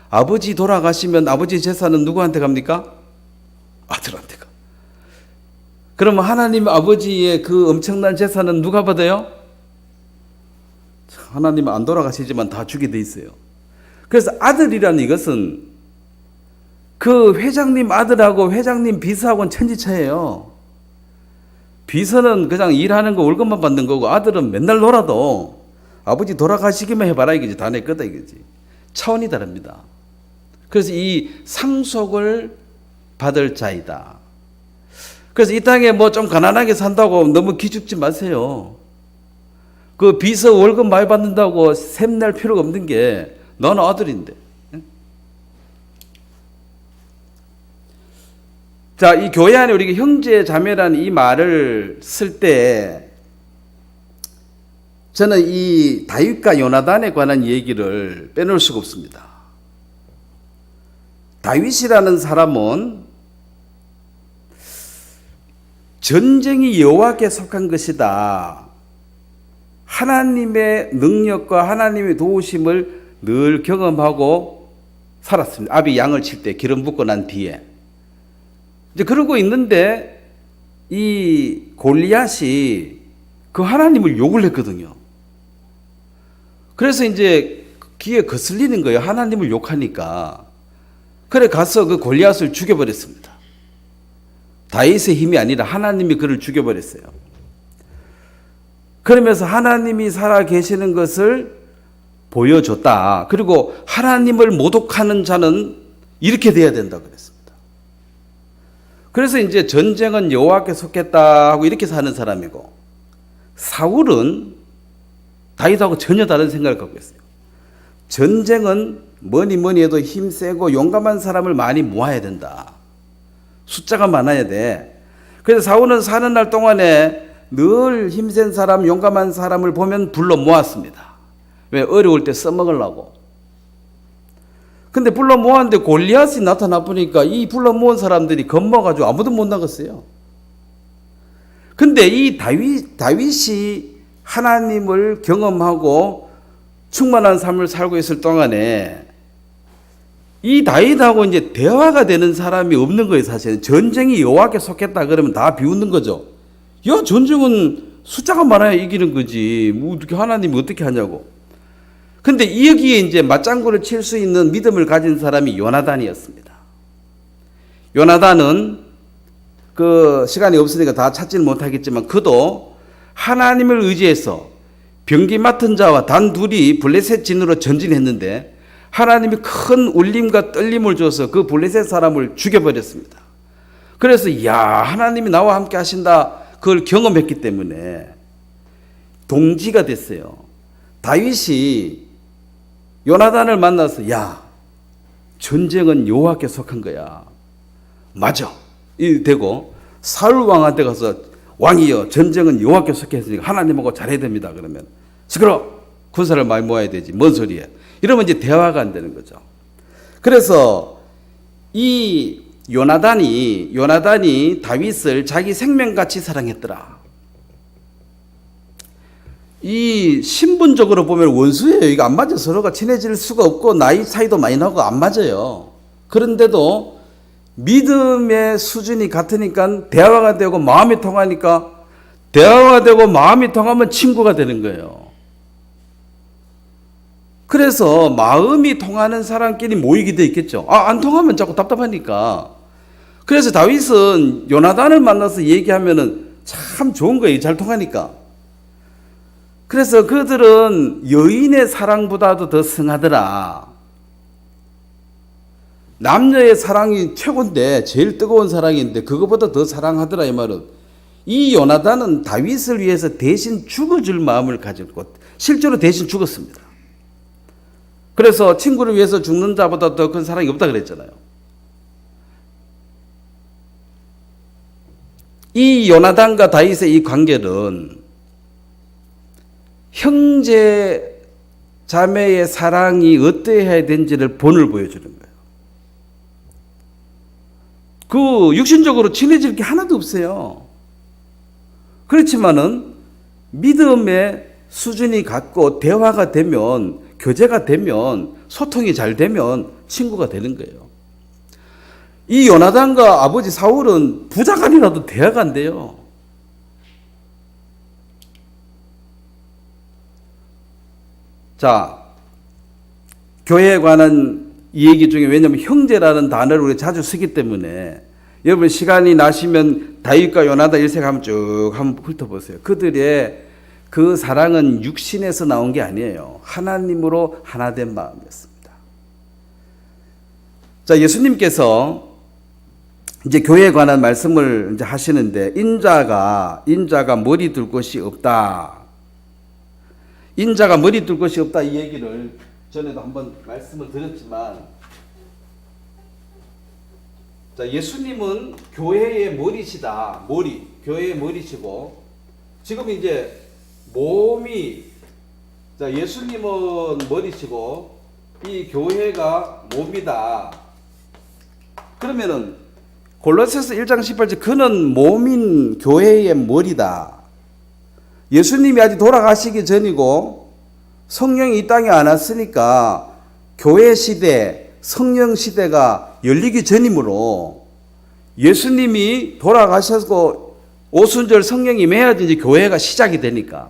아버지 돌아가시면 아버지 재산은 누구한테 갑니까? 아들한테 가. 그러면 하나님 아버지의 그 엄청난 재산은 누가 받아요? 하나님은 안 돌아가시지만 다 주게 돼 있어요. 그래서 아들이라는 이것은 그 회장님 아들하고 회장님 비서하고는 천지차예요. 비서는 그냥 일하는 거 월급만 받는 거고 아들은 맨날 놀아도 아버지 돌아가시기만 해봐라 이거지. 다 내 거다 이거지. 차원이 다릅니다. 그래서 이 상속을 받을 자이다. 그래서 이 땅에 뭐 좀 가난하게 산다고 너무 기죽지 마세요. 그 비서 월급 많이 받는다고 샘낼 필요가 없는 게 너는 아들인데. 자, 이 교회 안에 우리가 형제 자매라는 이 말을 쓸 때 저는 이 다윗과 요나단에 관한 얘기를 빼놓을 수가 없습니다. 다윗이라는 사람은 전쟁이 여호와께 속한 것이다. 하나님의 능력과 하나님의 도우심을 늘 경험하고 살았습니다. 아비 양을 칠 때 기름 붓고 난 뒤에. 이제 그러고 있는데 이 골리앗이 그 하나님을 욕을 했거든요. 그래서 이제 귀에 거슬리는 거예요. 하나님을 욕하니까. 그래 가서 그 골리앗을 죽여버렸습니다. 다윗의 힘이 아니라 하나님이 그를 죽여버렸어요. 그러면서 하나님이 살아 계시는 것을 보여줬다. 그리고 하나님을 모독하는 자는 이렇게 돼야 된다 그랬습니다. 그래서 이제 전쟁은 여호와께 속했다 하고 이렇게 사는 사람이고, 사울은 다윗하고 전혀 다른 생각을 갖고 있어요. 전쟁은 뭐니 해도 힘세고 용감한 사람을 많이 모아야 된다. 숫자가 많아야 돼. 그래서 사울은 사는 날 동안에 늘 힘센 사람, 용감한 사람을 보면 불러 모았습니다. 왜? 어려울 때 써먹으려고. 근데 불러 모았는데 골리앗이 나타나 보니까 이 불러 모은 사람들이 겁먹어가지고 아무도 못 나갔어요. 근데 이 다윗이 하나님을 경험하고 충만한 삶을 살고 있을 동안에 이 다윗하고 이제 대화가 되는 사람이 없는 거예요, 사실은. 전쟁이 여호와께 속했다 그러면 다 비웃는 거죠. 야, 전쟁은 숫자가 많아야 이기는 거지. 뭐 어떻게 하나님이 어떻게 하냐고. 근데 여기에 이제 맞장구를 칠 수 있는 믿음을 가진 사람이 요나단이었습니다. 요나단은 그 시간이 없으니까 다 찾지는 못하겠지만 그도 하나님을 의지해서 병기 맡은 자와 단 둘이 블레셋 진으로 전진했는데 하나님이 큰 울림과 떨림을 줘서 그 블레셋 사람을 죽여버렸습니다. 그래서 야, 하나님이 나와 함께 하신다, 그걸 경험했기 때문에 동지가 됐어요. 다윗이 요나단을 만나서 야, 전쟁은 여호와께 속한 거야. 맞아. 이 되고 사울 왕한테 가서 왕이여, 전쟁은 여호와께 속했으니까 하나님하고 잘해야 됩니다. 그러면 시끄러, 군사를 많이 모아야 되지. 뭔 소리야. 이러면 이제 대화가 안 되는 거죠. 그래서 이 요나단이 다윗을 자기 생명같이 사랑했더라. 이 신분적으로 보면 원수예요. 이거 안 맞아. 서로가 친해질 수가 없고 나이 차이도 많이 나고 안 맞아요. 그런데도 믿음의 수준이 같으니까 대화가 되고 마음이 통하니까, 대화가 되고 마음이 통하면 친구가 되는 거예요. 그래서 마음이 통하는 사람끼리 모이게 돼 있겠죠. 안 통하면 자꾸 답답하니까. 그래서 다윗은 요나단을 만나서 얘기하면은 참 좋은 거예요. 잘 통하니까. 그래서 그들은 여인의 사랑보다도 더 승하더라. 남녀의 사랑이 최고인데, 제일 뜨거운 사랑인데 그거보다 더 사랑하더라 이 말은. 이 요나단은 다윗을 위해서 대신 죽어줄 마음을 가졌고 실제로 대신 죽었습니다. 그래서 친구를 위해서 죽는 자보다 더 큰 사랑이 없다 그랬잖아요. 이 요나단과 다윗의 이 관계는 형제 자매의 사랑이 어떠해야 되는지를 본을 보여주는 거예요. 그 육신적으로 친해질 게 하나도 없어요. 그렇지만은 믿음의 수준이 같고 대화가 되면, 교제가 되면, 소통이 잘 되면 친구가 되는 거예요. 이 요나단과 아버지 사울은 부자간이라도 대화가 안 돼요. 자, 교회에 관한 이 얘기 중에 왜냐하면 형제라는 단어를 우리가 자주 쓰기 때문에 여러분 시간이 나시면 다윗과 요나단 일생 한번 쭉 한번 훑어보세요. 그들의 그 사랑은 육신에서 나온 게 아니에요. 하나님으로 하나 된 마음이었습니다. 자, 예수님께서 이제 교회에 관한 말씀을 이제 하시는데 인자가 머리 둘 곳이 없다. 인자가 머리 둘 곳이 없다 이 얘기를 전에도 한번 말씀을 드렸지만, 자, 예수님은 교회의 머리시다. 교회의 머리시고, 지금 이제 몸이, 자, 예수님은 머리시고 이 교회가 몸이다. 그러면은 골로새서 1장 18절 그는 몸인 교회의 머리다. 예수님이 아직 돌아가시기 전이고 성령이 이 땅에 안 왔으니까 교회 시대, 성령 시대가 열리기 전이므로 예수님이 돌아가셔서 오순절 성령이 임해야지 이제 교회가 시작이 되니까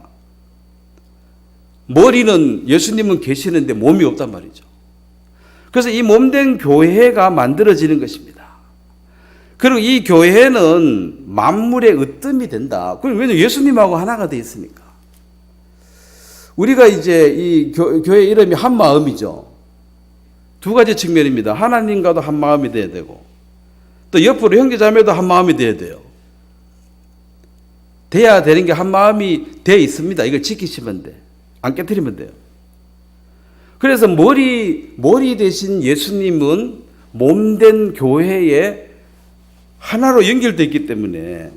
머리는 예수님은 계시는데 몸이 없단 말이죠. 그래서 이 몸된 교회가 만들어지는 것입니다. 그리고 이 교회는 만물의 으뜸이 된다. 왜냐하면 예수님하고 하나가 되어 있으니까. 우리가 이제 이 교회 이름이 한 마음이죠. 두 가지 측면입니다. 하나님과도 한 마음이 돼야 되고 또 옆으로 형제자매도 한 마음이 돼야 돼요. 돼야 되는 게 한 마음이 되어 있습니다. 이걸 지키시면 돼. 안 깨뜨리면 돼요. 그래서 머리 대신 예수님은 몸된 교회에 하나로 연결되어 있기 때문에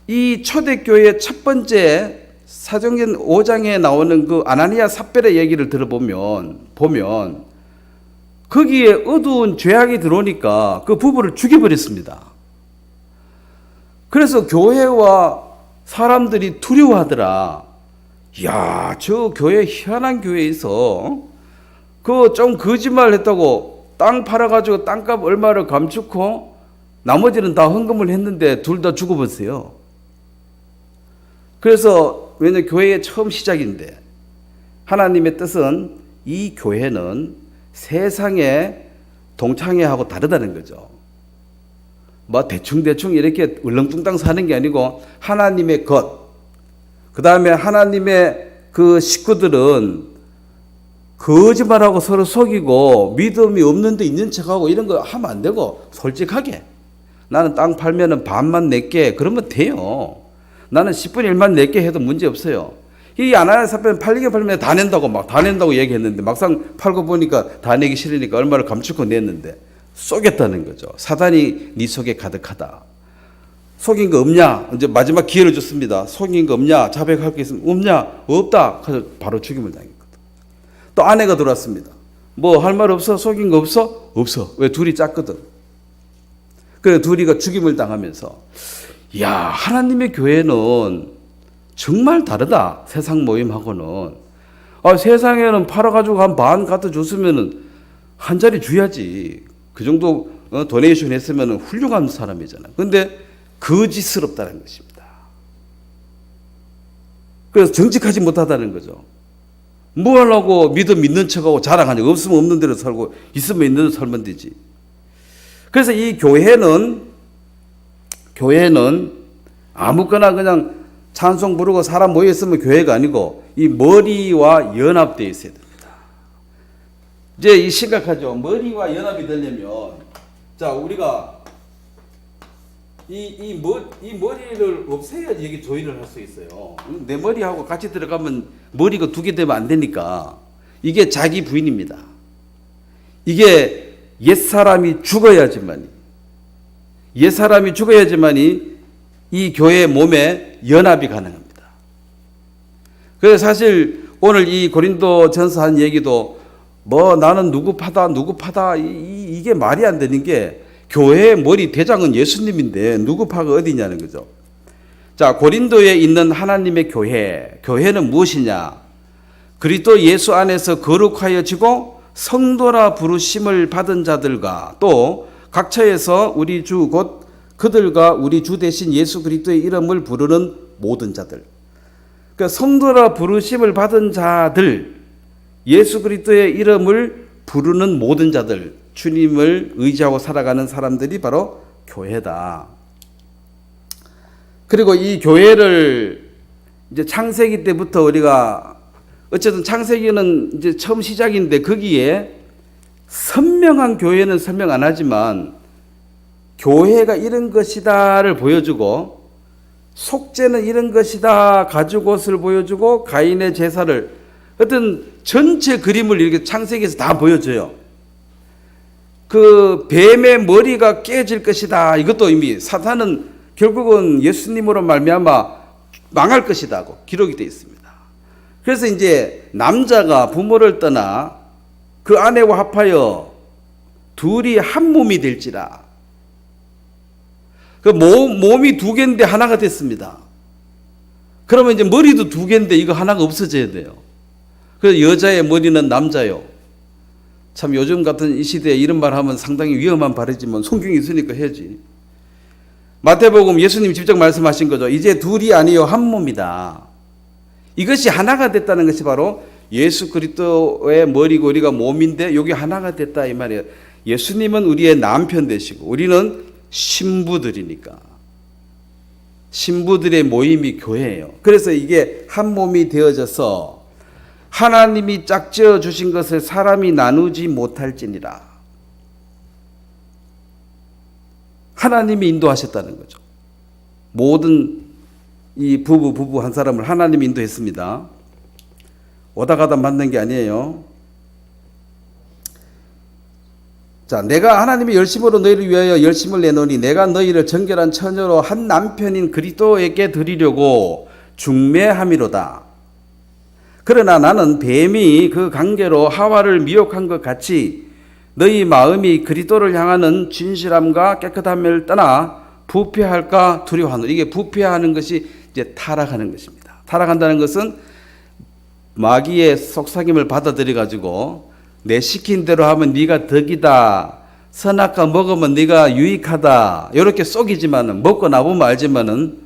이 초대교회의 첫 번째 사도행전 5장에 나오는 그 아나니아 삽별의 얘기를 들어보면 거기에 어두운 죄악이 들어오니까 그 부부를 죽여버렸습니다. 그래서 교회와 사람들이 두려워하더라. 야, 저 교회 희한한 교회에서 그 좀 거짓말 했다고 땅 팔아가지고 땅값 얼마를 감추고 나머지는 다 헌금을 했는데 둘 다 죽어버렸어요. 그래서 왜냐하면 교회의 처음 시작인데 하나님의 뜻은 이 교회는 세상의 동창회하고 다르다는 거죠. 뭐 대충 이렇게 울렁뚱땅 사는 게 아니고 하나님의 것, 그 다음에 하나님의 그 식구들은 거짓말하고 서로 속이고 믿음이 없는데 있는 척하고 이런 거 하면 안 되고 솔직하게 나는 땅 팔면은 반만 낼게 그러면 돼요. 나는 10분의 1만 낼게 해도 문제 없어요. 이 아나니아 삽별은 팔면 다 낸다고 얘기했는데 막상 팔고 보니까 다 내기 싫으니까 얼마를 감추고 냈는데 속였다는 거죠. 사단이 네 속에 가득하다. 속인 거 없냐? 이제 마지막 기회를 줬습니다. 속인 거 없냐? 자백할 게 있으면 없냐? 없다. 그래서 바로 죽임을 당했거든. 또 아내가 들어왔습니다. 뭐 할 말 없어? 속인 거 없어? 없어. 왜? 둘이 짰거든. 그래 둘이가 죽임을 당하면서 야, 하나님의 교회는 정말 다르다. 세상 모임하고는. 세상에는 팔아가지고 한 반 갖다 줬으면은 한 자리 줘야지. 그 정도 도네이션 했으면 훌륭한 사람이잖아요. 근데 거짓스럽다는 것입니다. 그래서 정직하지 못하다는 거죠. 뭐 하려고 믿는 척하고 자랑하냐. 없으면 없는 대로 살고 있으면 있는 대로 살면 되지. 그래서 이 교회는 아무거나 그냥 찬송 부르고 사람 모여있으면 교회가 아니고 이 머리와 연합되어 있어야 됩니다. 이제 이 심각하죠. 머리와 연합이 되려면 자 우리가 이 머리를 없애야지 여기 조인을 할 수 있어요. 내 머리하고 같이 들어가면 머리가 두 개 되면 안 되니까 이게 자기 부인입니다. 이게 옛사람이 죽어야지만이 이 교회 몸에 연합이 가능합니다. 그래서 사실 오늘 이 고린도 전서 한 얘기도 뭐 나는 누구 파다 이게 말이 안 되는 게 교회의 머리 대장은 예수님인데 누구 파가 어디냐는 거죠. 자, 고린도에 있는 하나님의 교회는 무엇이냐? 그리스도 예수 안에서 거룩하여지고 성도라 부르심을 받은 자들과 또 각처에서 우리 주 곧 그들과 우리 주 대신 예수 그리스도의 이름을 부르는 모든 자들. 그 성도라 부르심을 받은 자들, 예수 그리스도의 이름을 부르는 모든 자들, 주님을 의지하고 살아가는 사람들이 바로 교회다. 그리고 이 교회를 이제 창세기 때부터 우리가 어쨌든 창세기는 이제 처음 시작인데 거기에 선명한 교회는 설명 안 하지만 교회가 이런 것이다를 보여주고 속죄는 이런 것이다 가죽옷을 보여주고 가인의 제사를 어떤 전체 그림을 이렇게 창세기에서 다 보여줘요. 그 뱀의 머리가 깨질 것이다. 이것도 이미 사탄은 결국은 예수님으로 말미암아 망할 것이다고 기록이 되어 있습니다. 그래서 이제 남자가 부모를 떠나 그 아내와 합하여 둘이 한 몸이 될지라. 그 몸이 두 개인데 하나가 됐습니다. 그러면 이제 머리도 두 개인데 이거 하나가 없어져야 돼요. 그래서 여자의 머리는 남자요. 참 요즘 같은 이 시대에 이런 말 하면 상당히 위험한 발이지만 성경이 있으니까 해야지. 마태복음 예수님이 직접 말씀하신 거죠. 이제 둘이 아니요 한 몸이다. 이것이 하나가 됐다는 것이 바로 예수 그리스도의 머리고 우리가 몸인데 여기 하나가 됐다 이 말이에요. 예수님은 우리의 남편 되시고 우리는 신부들이니까. 신부들의 모임이 교회예요. 그래서 이게 한 몸이 되어져서 하나님이 짝지어 주신 것을 사람이 나누지 못할지니라. 하나님이 인도하셨다는 거죠. 모든 이 부부 한 사람을 하나님이 인도했습니다. 오다 가다 만난 게 아니에요. 자, 내가 하나님의 열심으로 너희를 위하여 열심을 내노니 내가 너희를 정결한 처녀로 한 남편인 그리스도에게 드리려고 중매함이로다. 그러나 나는 뱀이 그 관계로 하와를 미혹한 것 같이 너희 마음이 그리스도를 향하는 진실함과 깨끗함을 떠나 부패할까 두려워하노라. 이게 부패하는 것이 이제 타락하는 것입니다. 타락한다는 것은 마귀의 속삭임을 받아들여 가지고 내 시킨 대로 하면 네가 덕이다. 선악과 먹으면 네가 유익하다. 이렇게 속이지만은 먹고 나보면 알지만은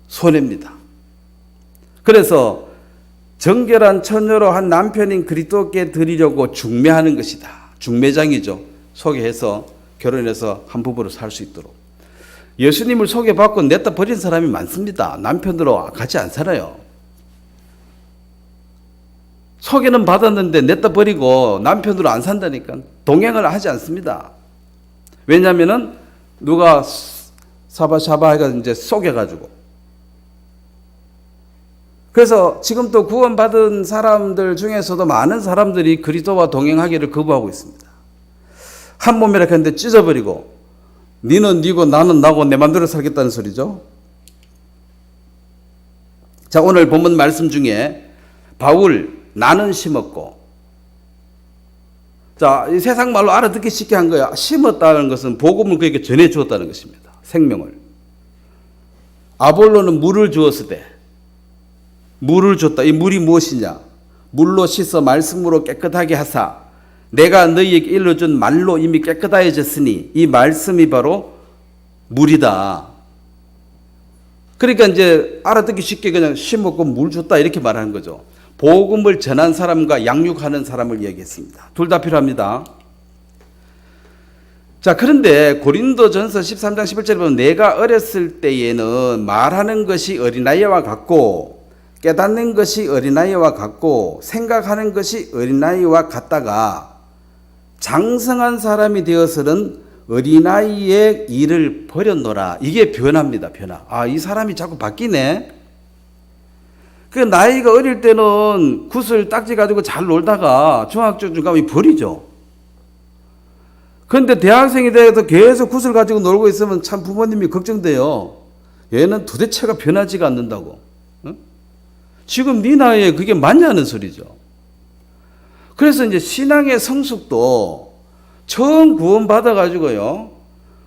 손해입니다. 그래서 정결한 처녀로 한 남편인 그리스도께 드리려고 중매하는 것이다. 중매장이죠. 소개해서 결혼해서 한 부부로 살 수 있도록. 예수님을 소개받고 냈다 버린 사람이 많습니다. 남편으로 같이 안 살아요. 소개는 받았는데 냈다 버리고 남편으로 안 산다니까. 동행을 하지 않습니다. 왜냐하면은 누가 사바샤바 해가지고 이제 속여가지고. 그래서 지금 또 구원받은 사람들 중에서도 많은 사람들이 그리스도와 동행하기를 거부하고 있습니다. 한 몸이라 했는데 찢어버리고 니는 니고 나는 나고 내 맘대로 살겠다는 소리죠. 자, 오늘 본문 말씀 중에 바울 나는 심었고, 자, 이 세상 말로 알아듣기 쉽게 한 거야. 심었다는 것은 복음을 그에게 전해 주었다는 것입니다. 생명을. 아볼로는 물을 주었으되, 물을 줬다. 이 물이 무엇이냐? 물로 씻어 말씀으로 깨끗하게 하사 내가 너희에게 일러준 말로 이미 깨끗하여졌으니 이 말씀이 바로 물이다. 그러니까 이제 알아듣기 쉽게 그냥 심었고 물 줬다 이렇게 말하는 거죠. 복음을 전한 사람과 양육하는 사람을 얘기했습니다. 둘 다 필요합니다. 자, 그런데 고린도전서 13장 11절에 보면 내가 어렸을 때에는 말하는 것이 어린아이와 같고 깨닫는 것이 어린아이와 같고 생각하는 것이 어린아이와 같다가 장성한 사람이 되어서는 어린아이의 일을 버렸노라. 이게 변화입니다. 변화. 아, 이 사람이 자꾸 바뀌네. 그 나이가 어릴 때는 굿을 딱지 가지고 잘 놀다가 중학교 중 가면 버리죠. 그런데 대학생이 돼서 계속 굿을 가지고 놀고 있으면 참 부모님이 걱정돼요. 얘는 도대체가 변하지가 않는다고. 응? 지금 네 나이에 그게 맞냐는 소리죠. 그래서 이제 신앙의 성숙도 처음 구원 받아가지고요.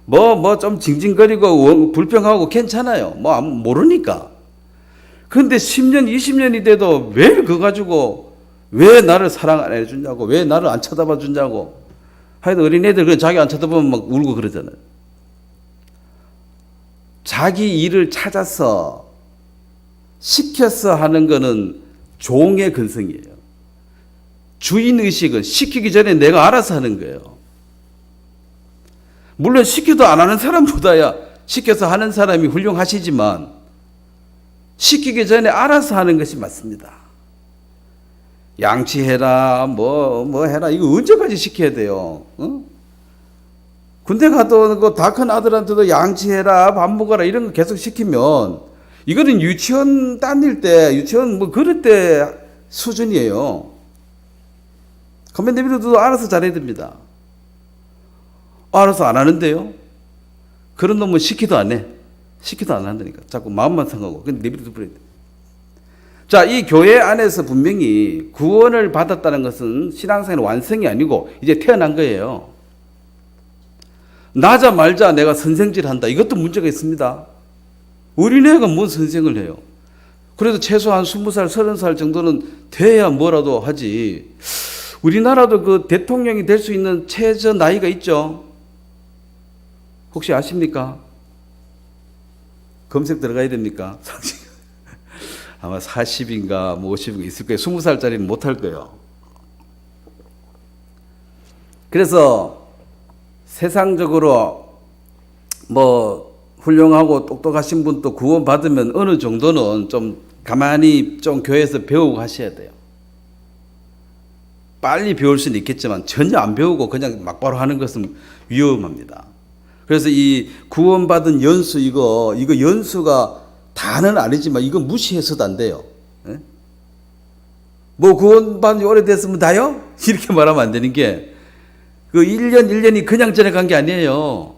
뭐 좀 징징거리고 불평하고 괜찮아요. 뭐 모르니까. 그런데 10년, 20년이 돼도 왜 그거 가지고 왜 나를 사랑 안 해주냐고, 왜 나를 안 쳐다봐 주냐고. 하여튼 어린애들 그냥 자기 안 쳐다보면 막 울고 그러잖아요. 자기 일을 찾아서 시켜서 하는 거는 종의 근성이에요. 주인의식은 시키기 전에 내가 알아서 하는 거예요. 물론 시켜도 안 하는 사람보다야 시켜서 하는 사람이 훌륭하시지만 시키기 전에 알아서 하는 것이 맞습니다. 양치해라, 뭐 해라. 이거 언제까지 시켜야 돼요? 어? 군대 가도 그 다 큰 아들한테도 양치해라, 밥 먹어라 이런 거 계속 시키면 이거는 유치원 다닐 때, 유치원 뭐 그럴 때 수준이에요. 그러면 내비둬도 알아서 잘해야 됩니다. 알아서 안 하는데요. 그런 놈은 시키도 안 해. 시키도 안 한다니까. 자꾸 마음만 상하고. 근데 내비둬 버려야 돼. 자, 이 교회 안에서 분명히 구원을 받았다는 것은 신앙생활 완성이 아니고 이제 태어난 거예요. 나자말자 내가 선생질 한다. 이것도 문제가 있습니다. 어린애가 뭔 선생을 해요. 그래도 최소한 20살, 30살 정도는 돼야 뭐라도 하지. 우리나라도 그 대통령이 될 수 있는 최저 나이가 있죠. 혹시 아십니까? 검색 들어가야 됩니까? 아마 40인가 뭐 50인가 있을 거예요. 20살짜리는 못할 거예요. 그래서 세상적으로 뭐 훌륭하고 똑똑하신 분도 구원 받으면 어느 정도는 좀 가만히 좀 교회에서 배우고 하셔야 돼요. 빨리 배울 수는 있겠지만 전혀 안 배우고 그냥 막바로 하는 것은 위험합니다. 그래서 이 구원받은 연수 이거 연수가 다는 아니지만 이거 무시해서도 안 돼요. 예? 뭐 구원받은 지 오래됐으면 다요? 이렇게 말하면 안 되는 게 그 1년 1년이 그냥 지나간 게 아니에요.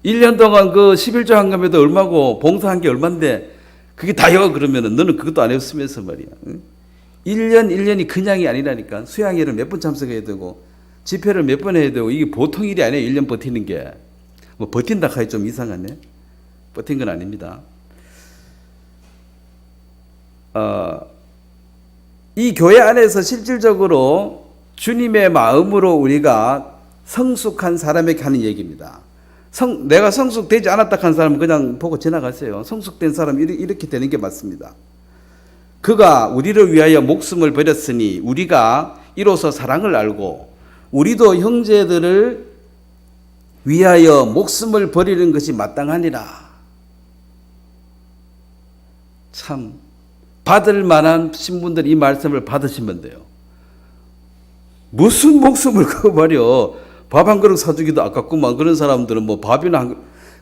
1년 동안 그 11조 헌금에도 얼마고 봉사한 게 얼만데 그게 다요? 그러면은 너는 그것도 안 했으면서 말이야. 응? 1년 1년이 그냥이 아니라니까. 수양회를 몇 번 참석해야 되고 집회를 몇 번 해야 되고 이게 보통 일이 아니에요. 1년 버티는 게. 뭐 버틴다 하기 좀 이상하네. 버틴 건 아닙니다. 이 교회 안에서 실질적으로 주님의 마음으로 우리가 성숙한 사람에게 하는 얘기입니다. 내가 성숙되지 않았다 한 사람은 그냥 보고 지나갔어요. 성숙된 사람은 이렇게 되는 게 맞습니다. 그가 우리를 위하여 목숨을 버렸으니 우리가 이로써 사랑을 알고 우리도 형제들을 위하여 목숨을 버리는 것이 마땅하니라. 참 받을 만한 신분들 이 말씀을 받으시면 돼요. 무슨 목숨을 그거 말이요. 밥 한 그릇 사주기도 아깝구만. 그런 사람들은 뭐 밥이나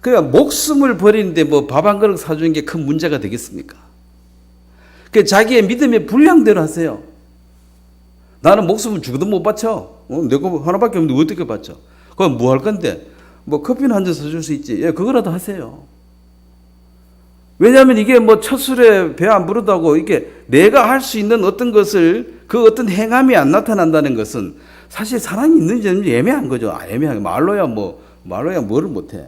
그냥 목숨을 버리는데 뭐 밥 한 그릇 사주는 게 큰 문제가 되겠습니까? 그 자기의 믿음의 분량대로 하세요. 나는 목숨을 죽어도 못 바쳐. 내가 하나밖에 없는데 어떻게 바쳐? 그럼 뭐 할 건데? 뭐 커피는 한 잔 사줄 수 있지. 예, 그거라도 하세요. 왜냐하면 이게 뭐 첫 술에 배 안 부르다고 이게 내가 할 수 있는 어떤 것을 그 어떤 행함이 안 나타난다는 것은 사실 사랑이 있는지 없는지 애매한 거죠. 애매하게 말로야 뭐를 못해.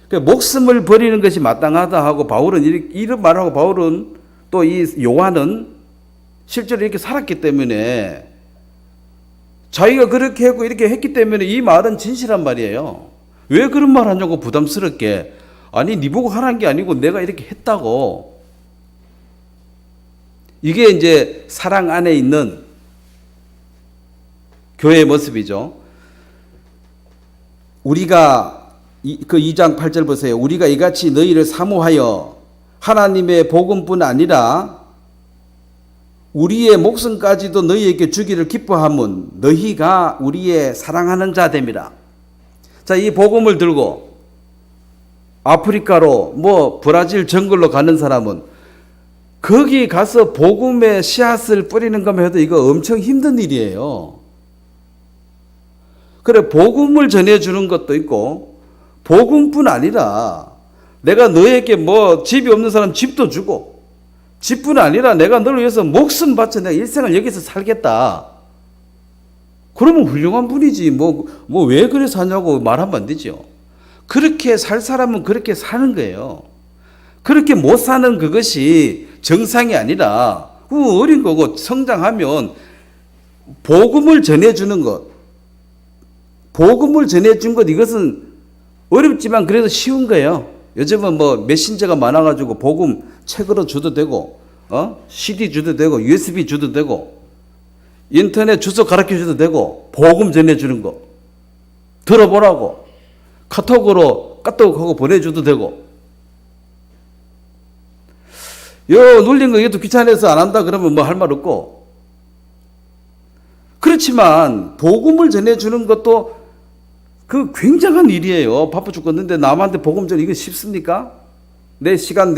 그러니까 목숨을 버리는 것이 마땅하다 하고 바울은 이런 말하고 바울은 또 이 요한은 실제로 이렇게 살았기 때문에 자기가 그렇게 했고 이렇게 했기 때문에 이 말은 진실한 말이에요. 왜 그런 말 하냐고 부담스럽게. 아니 네 보고 하라는 게 아니고 내가 이렇게 했다고. 이게 이제 사랑 안에 있는 교회의 모습이죠. 우리가 그 2장 8절 보세요. 우리가 이같이 너희를 사모하여 하나님의 복음뿐 아니라 우리의 목숨까지도 너희에게 주기를 기뻐함은 너희가 우리의 사랑하는 자 됨이라. 자, 이 복음을 들고 아프리카로 뭐 브라질 정글로 가는 사람은 거기 가서 복음의 씨앗을 뿌리는 것만 해도 이거 엄청 힘든 일이에요. 그래, 복음을 전해주는 것도 있고 복음뿐 아니라 내가 너에게 뭐 집이 없는 사람 집도 주고 집뿐 아니라 내가 너를 위해서 목숨 바쳐 내가 일생을 여기서 살겠다. 그러면 훌륭한 분이지. 뭐 왜 그래 사냐고 말하면 안 되죠. 그렇게 살 사람은 그렇게 사는 거예요. 그렇게 못 사는 그것이 정상이 아니라 어린 거고 성장하면 복음을 전해주는 것. 복음을 전해준 것 이것은 어렵지만 그래도 쉬운 거예요. 요즘은 뭐 메신저가 많아가지고 복음 책으로 줘도 되고, CD 줘도 되고, USB 줘도 되고, 인터넷 주소 가르쳐 줘도 되고, 복음 전해주는 거 들어보라고 카톡으로 까똑하고 보내줘도 되고. 요 눌린 거 이것도 귀찮아서 안 한다 그러면 뭐 할 말 없고. 그렇지만 복음을 전해주는 것도 그 굉장한 일이에요. 바빠 죽겠는데 남한테 복음 전해 이거 쉽습니까? 내 시간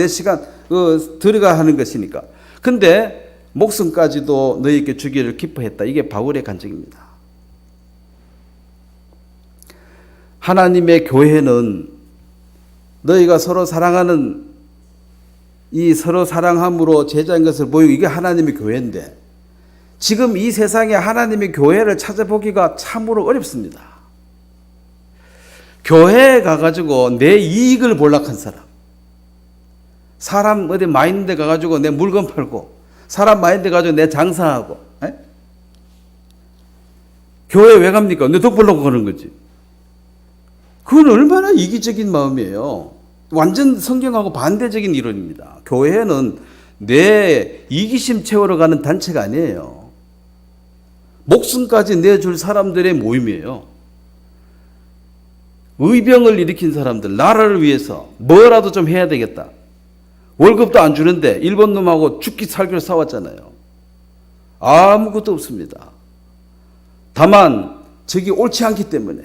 들어가 하는 것이니까. 근데 목숨까지도 너희에게 주기를 기뻐했다. 이게 바울의 간증입니다. 하나님의 교회는 너희가 서로 사랑하는 이 서로 사랑함으로 제자인 것을 보이고, 이게 하나님의 교회인데 지금 이 세상에 하나님의 교회를 찾아보기가 참으로 어렵습니다. 교회에 가가지고 내 이익을 보려고 한 사람 어디 마인드 가가지고 내 물건 팔고, 사람 마인드 가지고 내 장사하고. 교회 왜 갑니까? 내 돈 벌려고 가는 거지. 그건 얼마나 이기적인 마음이에요. 완전 성경하고 반대적인 이론입니다. 교회는 내 이기심 채우러 가는 단체가 아니에요. 목숨까지 내줄 사람들의 모임이에요. 의병을 일으킨 사람들, 나라를 위해서 뭐라도 좀 해야 되겠다. 월급도 안 주는데 일본 놈하고 죽기 살기로 싸웠잖아요. 아무것도 없습니다. 다만 저기 옳지 않기 때문에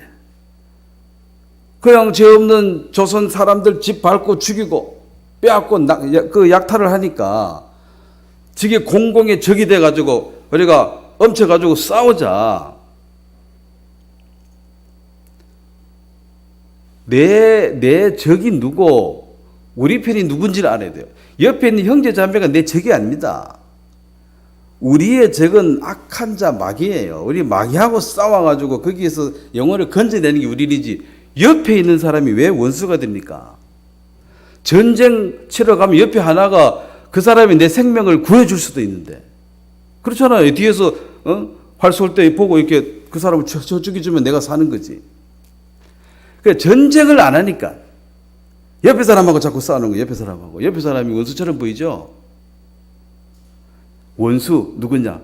그냥 죄 없는 조선 사람들 집 밟고 죽이고 빼앗고 그 약탈을 하니까 저게 공공의 적이 돼가지고 우리가 엄쳐가지고 싸우자. 내 적이 누구, 우리 편이 누군지를 알아야 돼요. 옆에 있는 형제 자매가 내 적이 아닙니다. 우리의 적은 악한 자 마귀예요. 우리 마귀하고 싸워가지고 거기에서 영혼을 건져내는 게 우리 일이지, 옆에 있는 사람이 왜 원수가 됩니까? 전쟁 치러 가면 옆에 하나가 그 사람이 내 생명을 구해줄 수도 있는데, 그렇잖아요. 뒤에서 활 쏠 때 보고 이렇게 그 사람을 쳐 죽여주면 내가 사는 거지. 그러니까 전쟁을 안 하니까 옆에 사람하고 자꾸 싸우는 거예요. 옆에 사람이 원수처럼 보이죠? 원수 누구냐?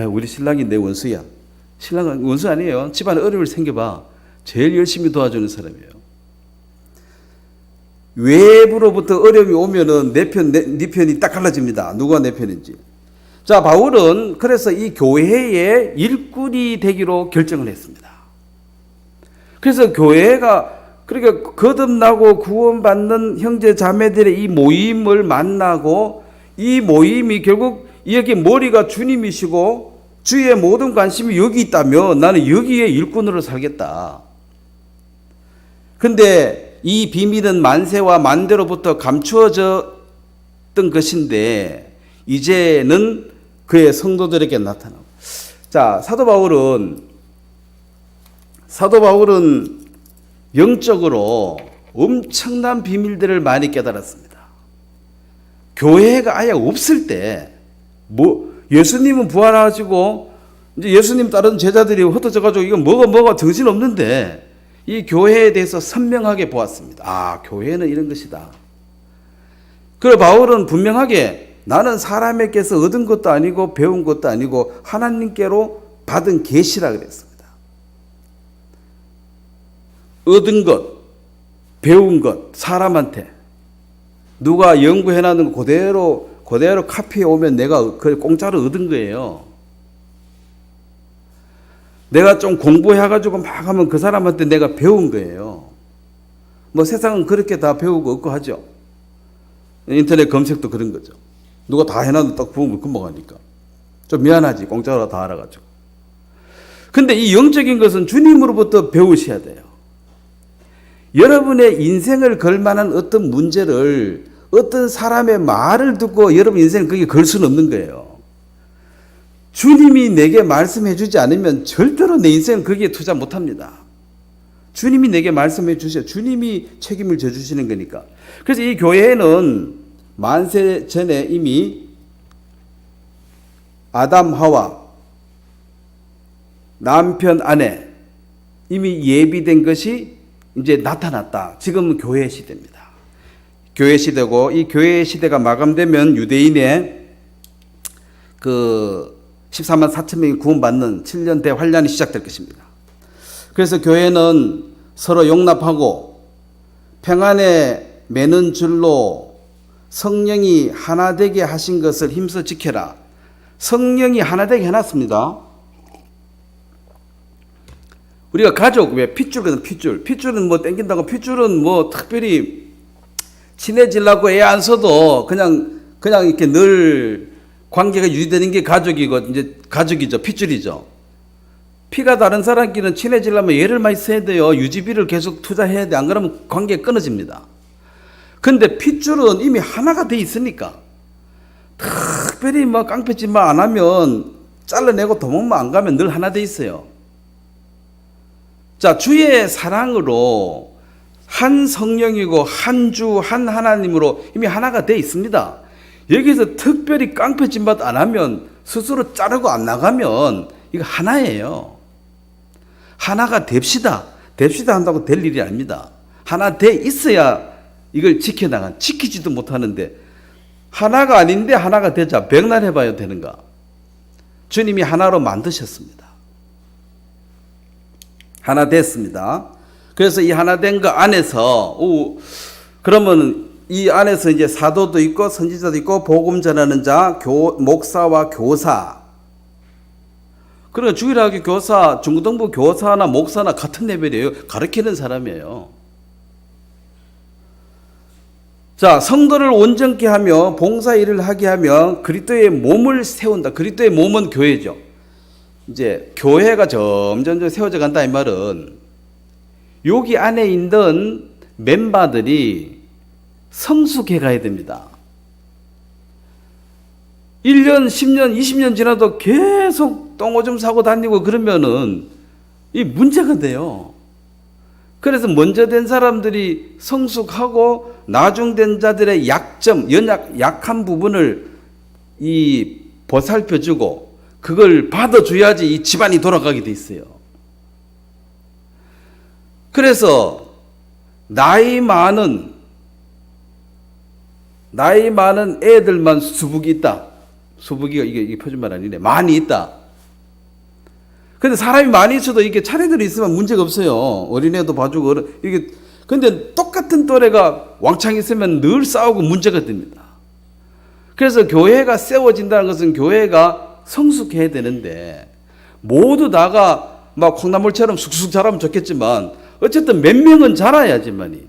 우리 신랑이 내 원수야. 신랑은 원수 아니에요. 집안에 어려움이 생겨봐 제일 열심히 도와주는 사람이에요. 외부로부터 어려움이 오면은 네 편이 딱 갈라집니다. 누가 내 편인지. 자, 바울은 그래서 이 교회의 일꾼이 되기로 결정을 했습니다. 그래서 교회가 그러니까 거듭나고 구원받는 형제 자매들의 이 모임을 만나고, 이 모임이 결국 여기 머리가 주님이시고 주의 모든 관심이 여기 있다면 나는 여기에 일꾼으로 살겠다. 근데 이 비밀은 만세와 만대로부터 감추어졌던 것인데 이제는 그의 성도들에게 나타나고. 자, 사도 바울은 영적으로 엄청난 비밀들을 많이 깨달았습니다. 교회가 아예 없을 때, 예수님은 부활하시고 이제 예수님 따르는 제자들이 흩어져가지고 이건 뭐가 정신없는데 이 교회에 대해서 선명하게 보았습니다. 아, 교회는 이런 것이다. 그리고 바울은 분명하게 나는 사람에게서 얻은 것도 아니고 배운 것도 아니고 하나님께로 받은 계시라 그랬습니다. 얻은 것, 배운 것, 사람한테 누가 연구해놨는 거 그대로 카피해 오면 내가 그걸 공짜로 얻은 거예요. 내가 좀 공부해가지고 막 하면 그 사람한테 내가 배운 거예요. 뭐 세상은 그렇게 다 배우고 얻고 하죠. 인터넷 검색도 그런 거죠. 누가 다 해놔도 딱 보면 금방 하니까. 좀 미안하지, 공짜로 다 알아가지고. 근데 이 영적인 것은 주님으로부터 배우셔야 돼요. 여러분의 인생을 걸 만한 어떤 문제를 어떤 사람의 말을 듣고 여러분 인생을 거기에 걸 수는 없는 거예요. 주님이 내게 말씀해 주지 않으면 절대로 내 인생은 거기에 투자 못 합니다. 주님이 내게 말씀해 주셔. 주님이 책임을 져주시는 거니까. 그래서 이 교회에는 만세 전에 이미 아담, 하와, 남편, 아내 이미 예비된 것이 이제 나타났다. 지금은 교회 시대입니다. 교회 시대고, 이 교회 시대가 마감되면 유대인의 그 14만 4천 명이 구원받는 7년 대환란이 시작될 것입니다. 그래서 교회는 서로 용납하고 평안에 매는 줄로 성령이 하나 되게 하신 것을 힘써 지켜라. 성령이 하나 되게 해놨습니다. 우리가 가족, 왜 핏줄은 핏줄은 뭐 땡긴다고, 핏줄은 뭐 특별히 친해지려고 애 안 써도 그냥 이렇게 늘 관계가 유지되는 게 가족이고, 이제 가족이죠. 핏줄이죠. 피가 다른 사람끼리는 친해지려면 애를 많이 써야 돼요. 유지비를 계속 투자해야 돼. 안 그러면 관계가 끊어집니다. 근데 핏줄은 이미 하나가 돼 있으니까 특별히 뭐 깡패짓만 안 하면, 잘라내고 도망만 안 가면 늘 하나 돼 있어요. 자, 주의 사랑으로 한 성령이고 한 주, 한 하나님으로 이미 하나가 돼 있습니다. 여기서 특별히 깡패짓만 안 하면, 스스로 자르고 안 나가면 이거 하나예요. 하나가 됩시다 한다고 될 일이 아닙니다. 하나 돼 있어야 이걸 지키지도 못하는데, 하나가 아닌데 하나가 되자 백날 되는가? 주님이 하나로 만드셨습니다. 하나 됐습니다. 그래서 이 하나 된 거 안에서, 그러면 이 안에서 이제 사도도 있고 선지자도 있고 복음 전하는 자, 목사와 교사. 그러니까 주일학교 교사, 중고등부 교사나 목사나 같은 레벨이에요. 가르치는 사람이에요. 자, 성도를 온전케 하며 봉사 일을 하게 하며 그리스도의 몸을 세운다. 그리스도의 몸은 교회죠. 이제 교회가 점점 세워져 간다 이 말은, 여기 안에 있는 멤버들이 성숙해 가야 됩니다. 1년, 10년, 20년 지나도 계속 똥오줌 싸고 다니고 그러면은 이 문제가 돼요. 그래서 먼저 된 사람들이 성숙하고 나중된 자들의 약점, 약한 부분을 보살펴주고 그걸 받아줘야지 이 집안이 돌아가게 돼 있어요. 그래서 나이 많은 애들만 수북이 있다. 수북이가 이게 표준말 아니네. 많이 있다. 근데 사람이 많이 있어도 이게 차례들이 있으면 문제가 없어요. 어린애도 봐주고 이게. 근데 똑같은 또래가 왕창 있으면 늘 싸우고 문제가 됩니다. 그래서 교회가 세워진다는 것은 교회가 성숙해야 되는데, 모두 다가 막 콩나물처럼 쑥쑥 자라면 좋겠지만 어쨌든 몇 명은 자라야지만이,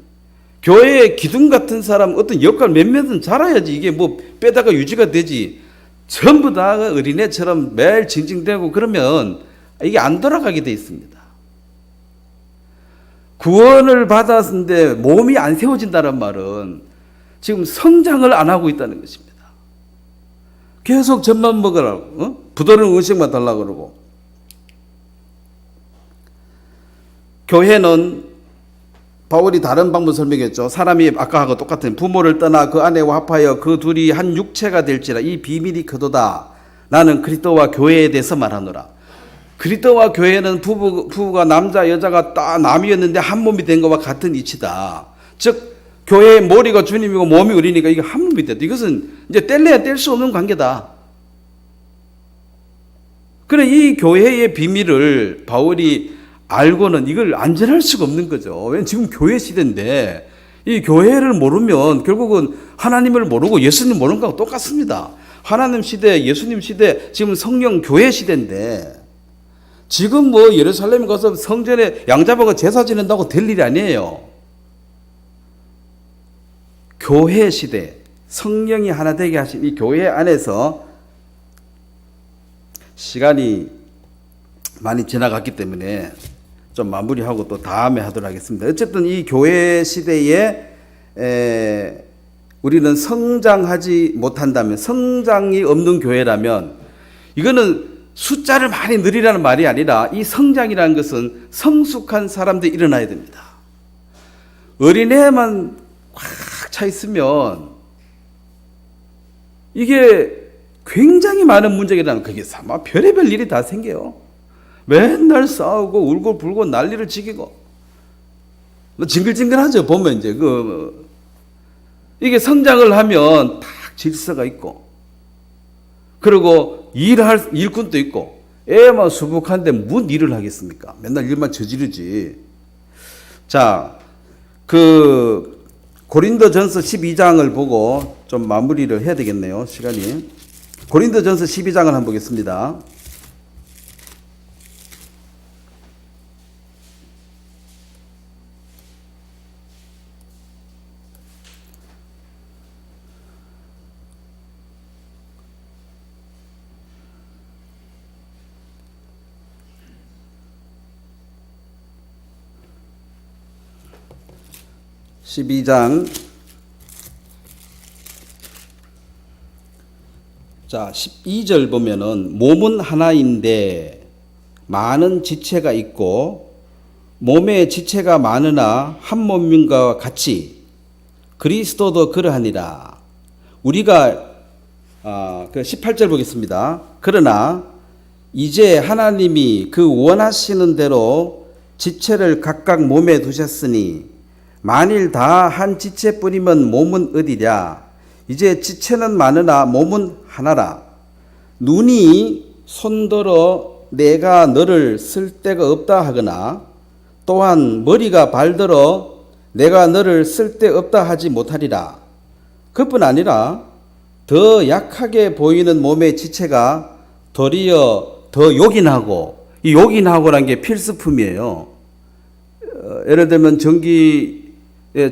교회의 기둥 같은 사람 어떤 역할 몇 명은 자라야지 이게 뭐 빼다가 유지가 되지. 전부 다가 어린애처럼 매일 징징대고 그러면 이게 안 돌아가게 돼 있습니다. 구원을 받았는데 몸이 안 세워진다는 말은 지금 성장을 안 하고 있다는 것입니다. 계속 젖만 먹으라고, 부드러운 음식만 달라고 그러고. 교회는 바울이 다른 방법 설명했죠. 사람이 아까하고 똑같은 부모를 떠나 그 아내와 합하여 그 둘이 한 육체가 될지라 이 비밀이 크도다. 나는 그리스도와 교회에 대해서 말하노라. 그리스도와 교회는 부부가 남자 여자가 다 남이었는데 한 몸이 된 것과 같은 이치다. 즉 교회의 머리가 주님이고 몸이 우리니까 이게 한 몸이 됐다. 이것은 이제 뗄래야 뗄 수 없는 관계다. 그래, 이 교회의 비밀을 바울이 알고는 이걸 안전할 수가 없는 거죠. 왜냐하면 지금 교회 시대인데 이 교회를 모르면 결국은 하나님을 모르고 예수님 모르는 거하고 똑같습니다. 하나님 시대, 예수님 시대, 지금 성령 교회 시대인데, 지금 뭐 예루살렘에 가서 성전에 양 잡아가 제사 지낸다고 될 일이 아니에요. 교회 시대, 성령이 하나 되게 하신 이 교회 안에서 시간이 많이 지나갔기 때문에 좀 마무리하고 또 다음에 하도록 하겠습니다. 어쨌든 이 교회 시대에 우리는 성장하지 못한다면, 성장이 없는 교회라면, 이거는 숫자를 많이 늘리라는 말이 아니라 이 성장이라는 것은 성숙한 사람들이 일어나야 됩니다. 어린애만 꽉 차 있으면 이게 굉장히 많은 문제가 일어나는, 그게 아마 별의별 일이 다 생겨요. 맨날 싸우고 울고 불고 난리를 지기고 징글징글하죠. 보면 이제 이게 성장을 하면 딱 질서가 있고, 그리고 일할 일꾼도 있고, 애만 수북한데 뭔 일을 하겠습니까? 맨날 일만 저지르지. 자, 고린도전서 12장을 보고 좀 마무리를 해야 되겠네요, 시간이. 고린도전서 12장을 한번 보겠습니다. 자, 12절 보면은 몸은 하나인데 많은 지체가 있고 몸에 지체가 많으나 한 몸인가 같이 그리스도도 그러하니라. 우리가 그 18절 보겠습니다. 그러나 이제 하나님이 그 원하시는 대로 지체를 각각 몸에 두셨으니 만일 다 한 지체뿐이면 몸은 어디랴. 이제 지체는 많으나 몸은 하나라. 눈이 손들어 내가 너를 쓸 데가 없다 하거나 또한 머리가 발들어 내가 너를 쓸 데 없다 하지 못하리라. 그뿐 아니라 더 약하게 보이는 몸의 지체가 도리어 더 요긴하고, 이 요긴하고라는 게 필수품이에요. 예를 들면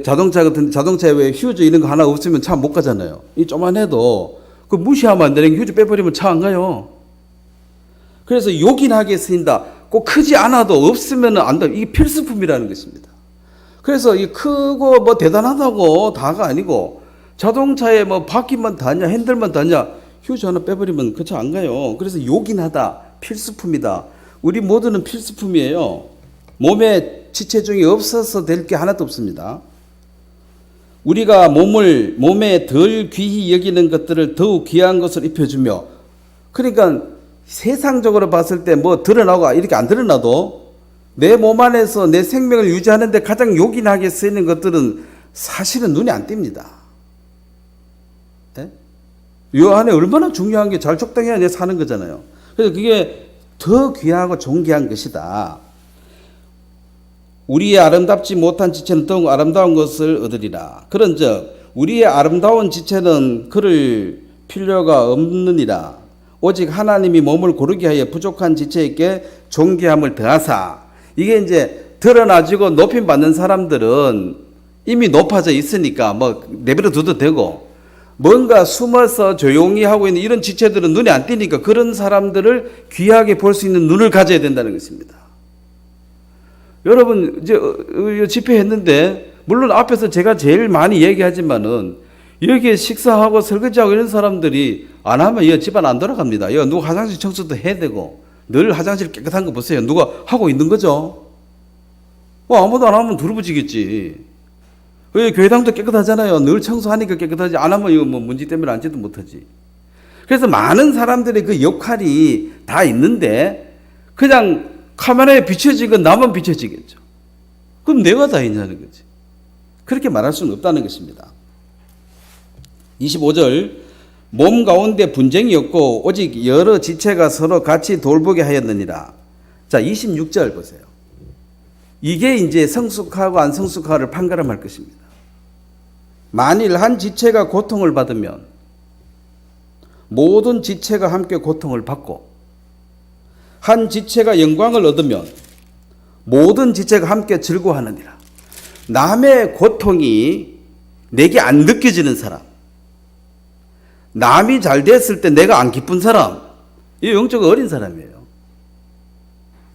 자동차 같은 자동차에 왜 휴즈 이런 거 하나 없으면 차 못 가잖아요. 이 조만해도 그 무시하면 안 되는 게 휴즈 빼버리면 차 안 가요. 그래서 요긴하게 쓰인다. 꼭 크지 않아도 없으면 안 돼. 이게 필수품이라는 것입니다. 그래서 이 크고 뭐 대단하다고 다가 아니고 자동차에 뭐 바퀴만 닿냐 핸들만 닿냐 휴즈 하나 빼버리면 그 차 안 가요. 그래서 요긴하다. 필수품이다. 우리 모두는 필수품이에요. 몸에 지체 중에 없어서 될 게 하나도 없습니다. 우리가 몸에 덜 귀히 여기는 것들을 더욱 귀한 것을 입혀주며, 그러니까 세상적으로 봤을 때 뭐 드러나고 이렇게 안 드러나도 내 몸 안에서 내 생명을 유지하는 데 가장 요긴하게 쓰이는 것들은 사실은 눈에 안 띕니다. 네? 이 안에 얼마나 중요한 게 잘 적당해야 내 사는 거잖아요. 그래서 그게 더 귀하고 존귀한 것이다. 우리의 아름답지 못한 지체는 더욱 아름다운 것을 얻으리라. 그런즉 우리의 아름다운 지체는 그럴 필요가 없느니라. 오직 하나님이 몸을 고르게 하여 부족한 지체에게 존귀함을 더하사. 이게 이제 드러나지고 높임 받는 사람들은 이미 높아져 있으니까 뭐 내버려 둬도 되고, 뭔가 숨어서 조용히 하고 있는 이런 지체들은 눈에 안 띄니까 그런 사람들을 귀하게 볼 수 있는 눈을 가져야 된다는 것입니다. 여러분 이제 집회했는데 물론 앞에서 제가 제일 많이 얘기하지만은 여기에 식사하고 설거지하고 이런 사람들이 안 하면 이 집안 안 돌아갑니다. 누가 화장실 청소도 해야 되고 늘 화장실 깨끗한 거 보세요. 누가 하고 있는 거죠? 아무도 안 하면 두루부지겠지. 교회당도 깨끗하잖아요. 늘 청소하니까 깨끗하지. 안 하면 이거 뭐 문제 때문에 앉지도 못하지. 그래서 많은 사람들의 그 역할이 다 있는데 그냥 카메라에 비춰진 건 나만 비춰지겠죠. 그럼 내가 다 있냐는 거지. 그렇게 말할 수는 없다는 것입니다. 25절 몸 가운데 분쟁이 없고 오직 여러 지체가 서로 같이 돌보게 하였느니라. 자, 26절 보세요. 이게 이제 성숙하고 안 성숙하를 판가름할 것입니다. 만일 한 지체가 고통을 받으면 모든 지체가 함께 고통을 받고, 한 지체가 영광을 얻으면 모든 지체가 함께 즐거워하느니라. 남의 고통이 내게 안 느껴지는 사람, 남이 잘 됐을 때 내가 안 기쁜 사람, 이 영적으로 어린 사람이에요.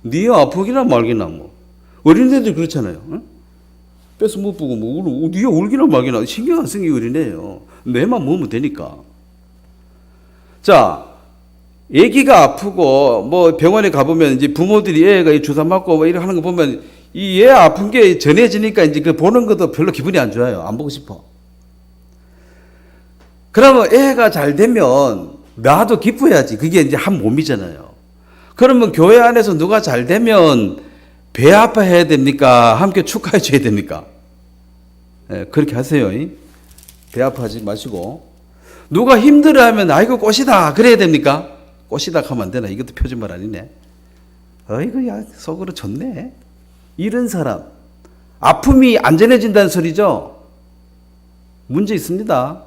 네 아프기나 말기나 뭐 어린애들 그렇잖아요. 응? 뺏어 못 보고 뭐 네 울기나 말기나 신경 안 쓰는 게 어린애예요. 내만 먹으면 되니까. 자, 애기가 아프고 뭐 병원에 가보면 이제 부모들이 애가 주사 맞고 뭐 이렇게 하는 거 보면 이 애 아픈 게 전해지니까 이제 그 보는 것도 별로 기분이 안 좋아요. 안 보고 싶어. 그러면 애가 잘 되면 나도 기뻐야지. 그게 이제 한 몸이잖아요. 그러면 교회 안에서 누가 잘 되면 배 아파해야 됩니까? 함께 축하해 줘야 됩니까? 네, 그렇게 하세요. 배합하지 마시고, 누가 힘들어하면 아이고 꽃이다 그래야 됩니까? 꽃이다 하면 안 되나? 이것도 표준말 아니네. 어이구 야 속으로 좋네. 이런 사람 아픔이 안전해진다는 소리죠. 문제 있습니다.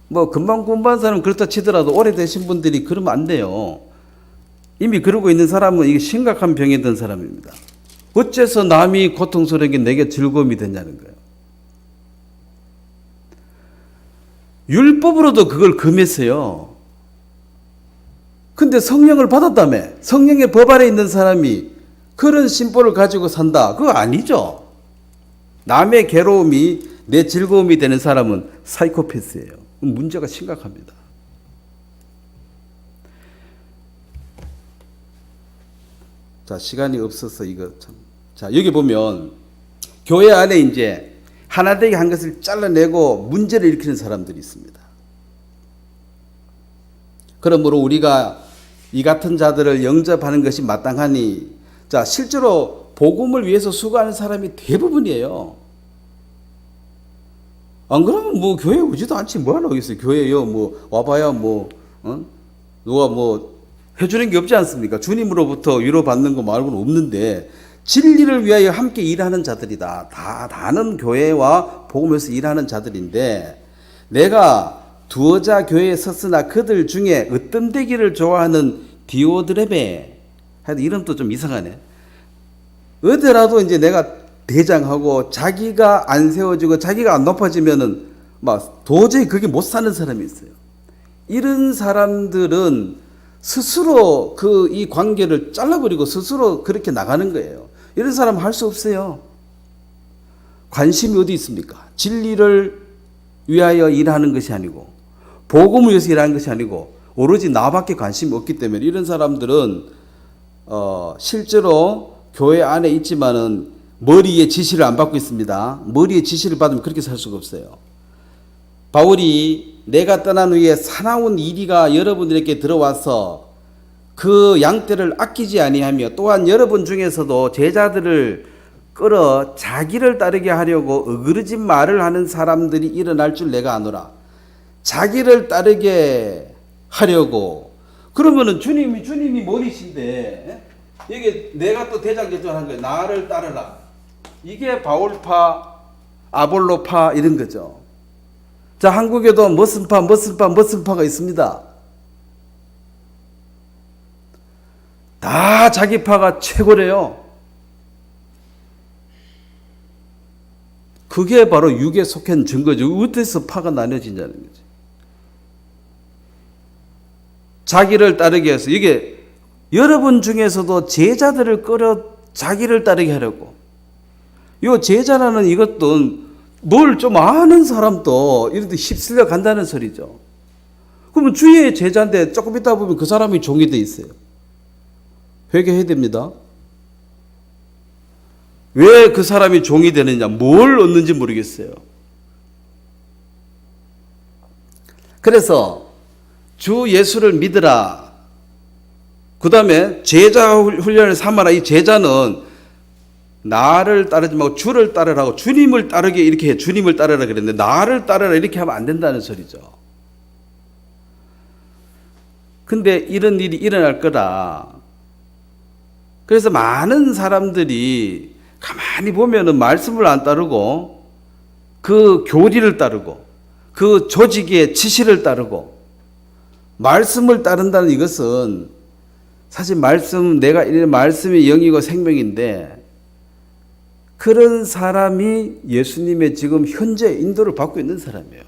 뭐 금방 공부한 사람은 그렇다 치더라도 오래되신 분들이 그러면 안 돼요. 이미 그러고 있는 사람은 이게 심각한 병에 든 사람입니다. 어째서 남이 고통스러운 게 내게 즐거움이 되냐는 거예요. 율법으로도 그걸 금했어요. 근데 성령을 받았다며. 성령의 법 아래 있는 사람이 그런 심보를 가지고 산다. 그거 아니죠. 남의 괴로움이 내 즐거움이 되는 사람은 사이코패스예요. 문제가 심각합니다. 자, 시간이 없어서 이거 참. 자, 여기 보면 교회 안에 이제 하나 되게 한 것을 잘라내고 문제를 일으키는 사람들이 있습니다. 그러므로 우리가 이 같은 자들을 영접하는 것이 마땅하니, 자, 실제로 복음을 위해서 수고하는 사람이 대부분이에요. 안 그러면 뭐 교회 오지도 않지 뭐 하나 오겠어요. 교회요 뭐 와봐야 뭐 누가 뭐 해주는 게 없지 않습니까? 주님으로부터 위로받는 거 말고는 없는데, 진리를 위하여 함께 일하는 자들이다. 다는 교회와 복음에서 일하는 자들인데, 내가 두어자 교회에 섰으나 그들 중에 으뜸되기를 좋아하는 디오드레베, 하여튼 이름도 좀 이상하네. 어디라도 이제 내가 대장하고 자기가 안 세워지고 자기가 안 높아지면은 막 도저히 그게 못 사는 사람이 있어요. 이런 사람들은 스스로 이 관계를 잘라버리고 스스로 그렇게 나가는 거예요. 이런 사람 할 수 없어요. 관심이 어디 있습니까? 진리를 위하여 일하는 것이 아니고, 복음을 위해서 일하는 것이 아니고, 오로지 나밖에 관심이 없기 때문에 이런 사람들은 실제로 교회 안에 있지만은 머리의 지시를 안 받고 있습니다. 머리의 지시를 받으면 그렇게 살 수가 없어요. 바울이 내가 떠난 후에 사나운 이리가 여러분들에게 들어와서 그 양떼를 아끼지 아니하며, 또한 여러분 중에서도 제자들을 끌어 자기를 따르게 하려고 어그러진 말을 하는 사람들이 일어날 줄 내가 아노라. 자기를 따르게 하려고. 그러면은 주님이 머리신데, 이게 내가 또 대장 결정한 거예요. 나를 따르라. 이게 바울파, 아볼로파 이런 거죠. 자, 한국에도 무슨 파가 있습니다. 다 자기 파가 최고래요. 그게 바로 육에 속한 증거죠. 어디서 파가 나뉘어진다는 거죠. 자기를 따르게 해서, 이게 여러분 중에서도 제자들을 끌어 자기를 따르게 하려고. 이 제자라는 이것도 뭘 좀 아는 사람도 이런데 휩쓸려 간다는 소리죠. 그러면 주의 제자인데 조금 있다 보면 그 사람이 종이 돼 있어요. 회개해야 됩니다. 왜 그 사람이 종이 되느냐, 뭘 얻는지 모르겠어요. 그래서 주 예수를 믿으라. 그 다음에 제자 훈련을 삼아라. 이 제자는 나를 따르지 말고 주를 따르라고, 주님을 따르게 이렇게 해. 주님을 따르라 그랬는데 나를 따르라 이렇게 하면 안 된다는 소리죠. 근데 이런 일이 일어날 거다. 그래서 많은 사람들이 가만히 보면은 말씀을 안 따르고 그 교리를 따르고 그 조직의 지시를 따르고, 말씀을 따른다는 이것은 사실 내가 이런 말씀이 영이고 생명인데, 그런 사람이 예수님의 지금 현재 인도를 받고 있는 사람이에요.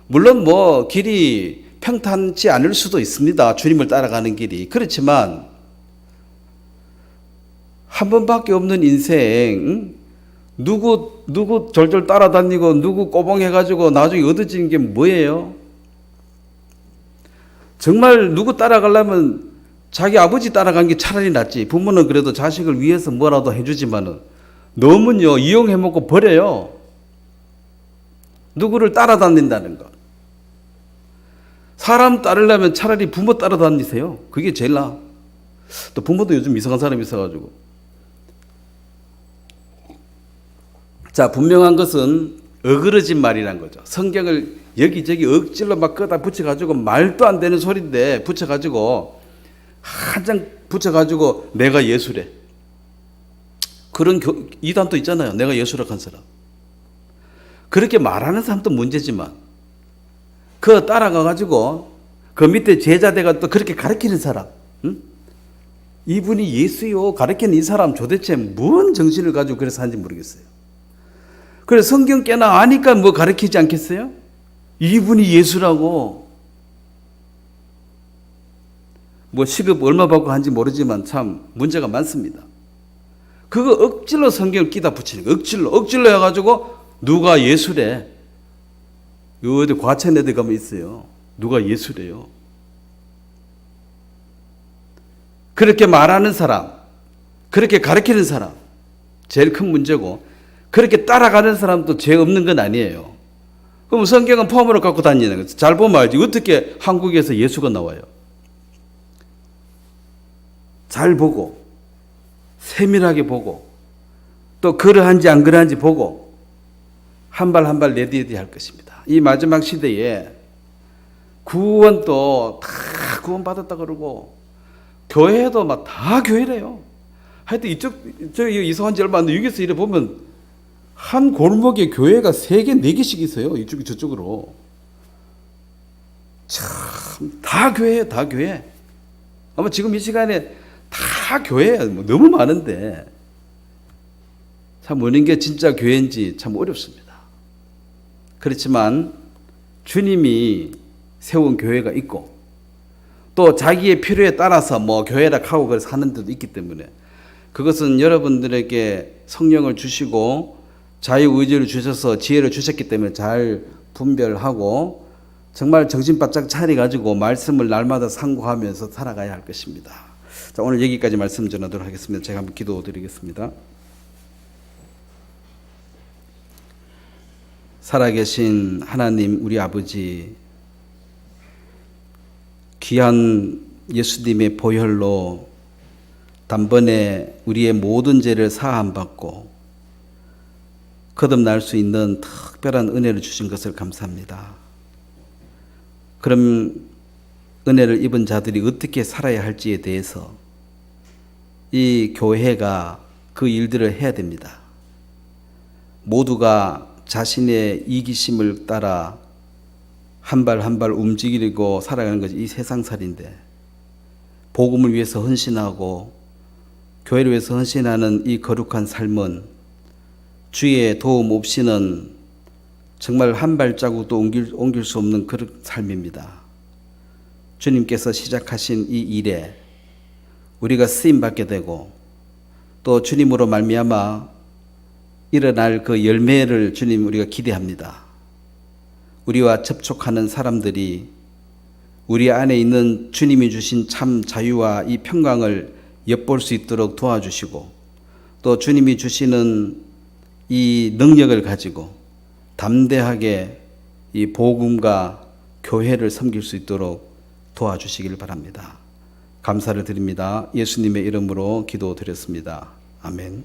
물론 뭐 길이 평탄치 않을 수도 있습니다. 주님을 따라가는 길이. 그렇지만 한 번밖에 없는 인생, 누구 절절 따라다니고 누구 꼬봉해가지고 나중에 얻어지는 게 뭐예요? 정말 누구 따라가려면 자기 아버지 따라간 게 차라리 낫지. 부모는 그래도 자식을 위해서 뭐라도 해주지만은 너무는요 이용해먹고 버려요. 누구를 따라다닌다는 것. 사람 따르려면 차라리 부모 따라다니세요. 그게 제일 나아. 또 부모도 요즘 이상한 사람이 있어가지고. 자, 분명한 것은 어그러진 말이란 거죠. 성경을 여기저기 억질로 막 끄다 붙여가지고 말도 안 되는 소리인데 붙여가지고 한 장 붙여가지고 내가 예수래. 그런 이단도 있잖아요. 내가 예수라고 한 사람. 그렇게 말하는 사람도 문제지만 그거 따라가가지고 그 밑에 제자대가 또 그렇게 가르치는 사람. 응? 이분이 예수요 가르치는 이 사람 도대체 뭔 정신을 가지고 그래서 하는지 모르겠어요. 그래서 성경 꽤나 아니까 뭐 가르치지 않겠어요? 이분이 예수라고. 뭐 시급 얼마 받고 하는지 모르지만 참 문제가 많습니다. 그거 억질로 성경을 끼다 붙이는 거. 억질로 해가지고 누가 예수래. 요 어디 과천 애들 가면 있어요. 누가 예수래요. 그렇게 말하는 사람, 그렇게 가르치는 사람 제일 큰 문제고, 그렇게 따라가는 사람도 죄 없는 건 아니에요. 그럼 성경은 폼으로 갖고 다니는 거죠. 잘 보면 알지. 어떻게 한국에서 예수가 나와요. 잘 보고 세밀하게 보고 또 그러한지 안 그러한지 보고 한 발 한 발 내디뎌야 할 것입니다. 이 마지막 시대에 구원도 다 구원받았다 그러고 교회도 막 다 교회래요. 하여튼 저 이사한 지 얼마 안 돼. 여기서 이래 보면 한 골목에 교회가 3개, 4개씩 있어요. 이쪽 저쪽으로. 참 다 교회예요. 다 교회. 아마 지금 이 시간에 다 교회야. 뭐 너무 많은데 참 어느 게 진짜 교회인지 참 어렵습니다. 그렇지만 주님이 세운 교회가 있고 또 자기의 필요에 따라서 뭐 교회라 하고 그래서 하는 데도 있기 때문에 그것은 여러분들에게 성령을 주시고 자유의지를 주셔서 지혜를 주셨기 때문에 잘 분별하고 정말 정신 바짝 차려가지고 말씀을 날마다 상고하면서 살아가야 할 것입니다. 자, 오늘 여기까지 말씀 전하도록 하겠습니다. 제가 한번 기도 드리겠습니다. 살아계신 하나님 우리 아버지, 귀한 예수님의 보혈로 단번에 우리의 모든 죄를 사함받고 거듭날 수 있는 특별한 은혜를 주신 것을 감사합니다. 그럼 은혜를 입은 자들이 어떻게 살아야 할지에 대해서 이 교회가 그 일들을 해야 됩니다. 모두가 자신의 이기심을 따라 한 발 한 발 움직이고 살아가는 것이 이 세상살인데 복음을 위해서 헌신하고 교회를 위해서 헌신하는 이 거룩한 삶은 주의 도움 없이는 정말 한 발자국도 옮길 수 없는 그런 삶입니다. 주님께서 시작하신 이 일에 우리가 쓰임받게 되고 또 주님으로 말미암아 일어날 그 열매를 주님 우리가 기대합니다. 우리와 접촉하는 사람들이 우리 안에 있는 주님이 주신 참 자유와 이 평강을 엿볼 수 있도록 도와주시고 또 주님이 주시는 이 능력을 가지고 담대하게 이 복음과 교회를 섬길 수 있도록 도와주시길 바랍니다. 감사를 드립니다. 예수님의 이름으로 기도드렸습니다. 아멘.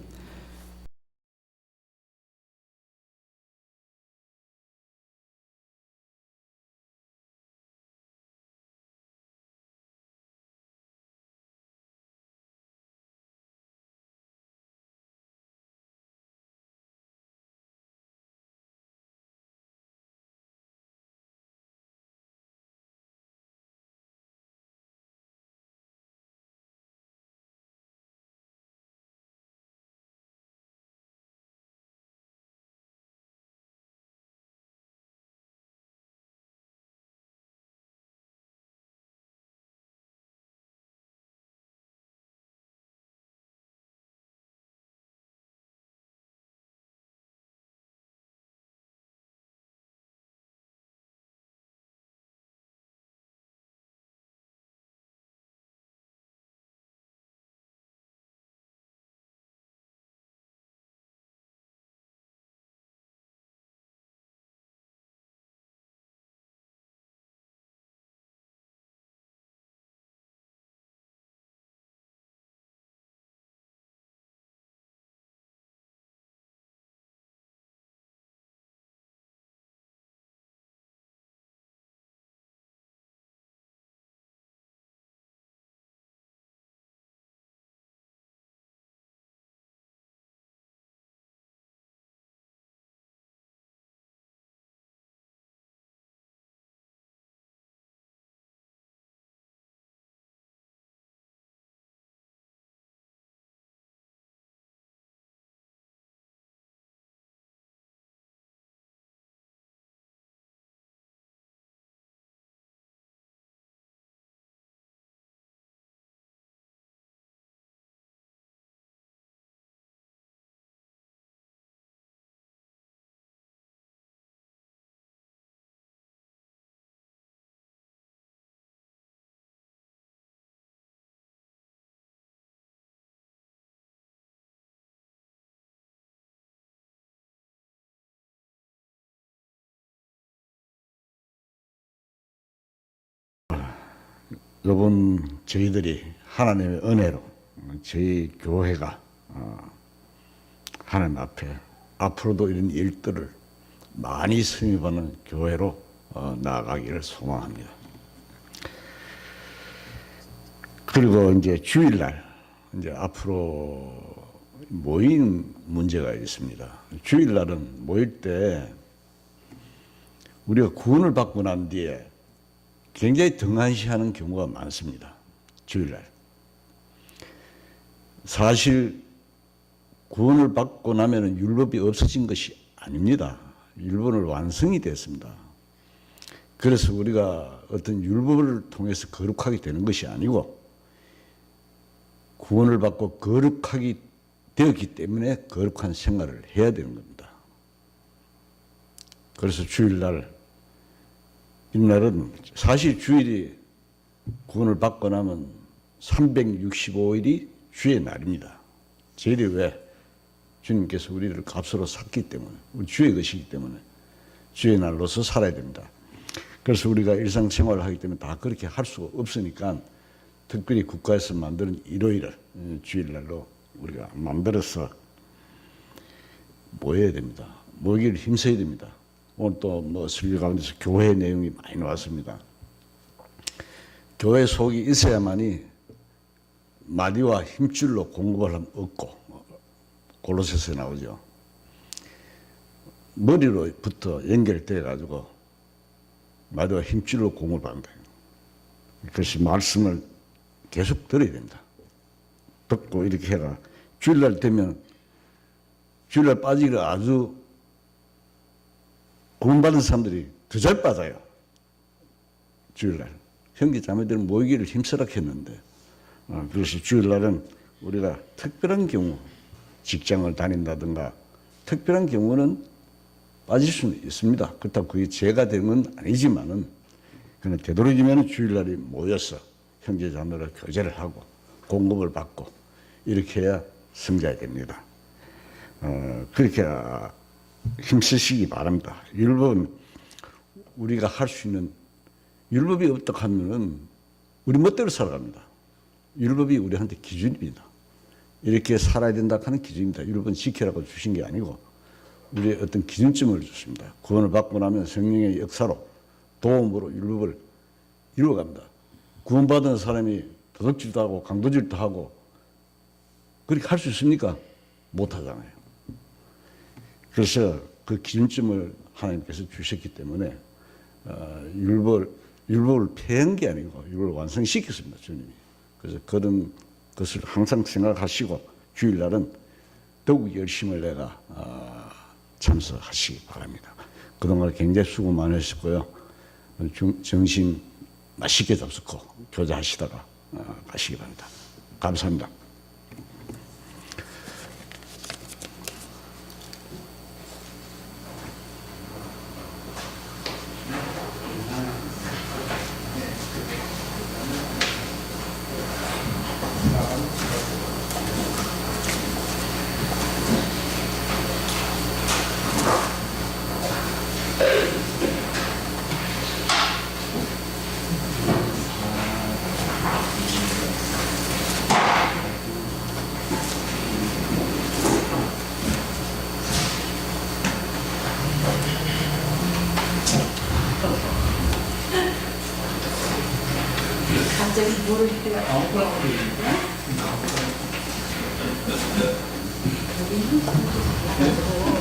요번 저희들이 하나님의 은혜로 저희 교회가 하나님 앞에 앞으로도 이런 일들을 많이 승입하는 교회로 나아가기를 소망합니다. 그리고 이제 주일날 이제 앞으로 모임 문제가 있습니다. 주일날은 모일 때 우리가 구원을 받고 난 뒤에 굉장히 등한시하는 경우가 많습니다. 주일날. 사실 구원을 받고 나면 율법이 없어진 것이 아닙니다. 율법은 완성이 됐습니다. 그래서 우리가 어떤 율법을 통해서 거룩하게 되는 것이 아니고 구원을 받고 거룩하게 되었기 때문에 거룩한 생활을 해야 되는 겁니다. 그래서 주일날 이날은 사실 주일이 구원을 받고 나면 365일이 주의 날입니다. 저희들이 왜? 주님께서 우리를 값으로 샀기 때문에, 우리 주의 것이기 때문에 주의 날로서 살아야 됩니다. 그래서 우리가 일상생활을 하기 때문에 다 그렇게 할 수가 없으니까 특별히 국가에서 만드는 일요일을 주일날로 우리가 만들어서 모여야 됩니다. 모이기를 힘써야 됩니다. 오늘 또 뭐 설교 가운데서 교회 내용이 많이 나왔습니다. 교회 속이 있어야만이 마디와 힘줄로 공급을 얻고, 골로새서에 나오죠. 머리로부터 연결돼 가지고 마디와 힘줄로 공급을 받는다. 그것이 말씀을 계속 들어야 된다. 듣고 이렇게 해라. 주일날 되면 주일날 빠지기를 아주 구원받은 사람들이 더 잘 빠져요. 주일날. 형제 자매들은 모이기를 힘쓰라 했는데, 그래서 주일날은 우리가 특별한 경우, 직장을 다닌다든가, 특별한 경우는 빠질 수는 있습니다. 그렇다고 그게 죄가 되는 건 아니지만은, 그냥 되도록이면 주일날이 모여서 형제 자매를 교제를 하고, 공급을 받고, 이렇게 해야 성장이 됩니다. 그렇게 힘쓰시기 바랍니다. 율법은 우리가 할 수 있는, 율법이 없다 하면은 우리 멋대로 살아갑니다. 율법이 우리한테 기준입니다. 이렇게 살아야 된다 하는 기준입니다. 율법은 지키라고 주신 게 아니고 우리의 어떤 기준점을 줬습니다. 구원을 받고 나면 성령의 역사로 도움으로 율법을 이루어갑니다. 구원받은 사람이 도둑질도 하고 강도질도 하고 그렇게 할 수 있습니까? 못하잖아요. 그래서 그 기준점을 하나님께서 주셨기 때문에 율법을 폐한 게 아니고 율법을 완성시켰습니다. 주님이. 그래서 그런 것을 항상 생각하시고 주일날은 더욱 열심을 내가 참석하시기 바랍니다. 그동안 굉장히 수고 많으셨고요. 점심 맛있게 잡수고 교제하시다가 가시기 바랍니다. 감사합니다. 갑자기 뭐를 해요? 여기는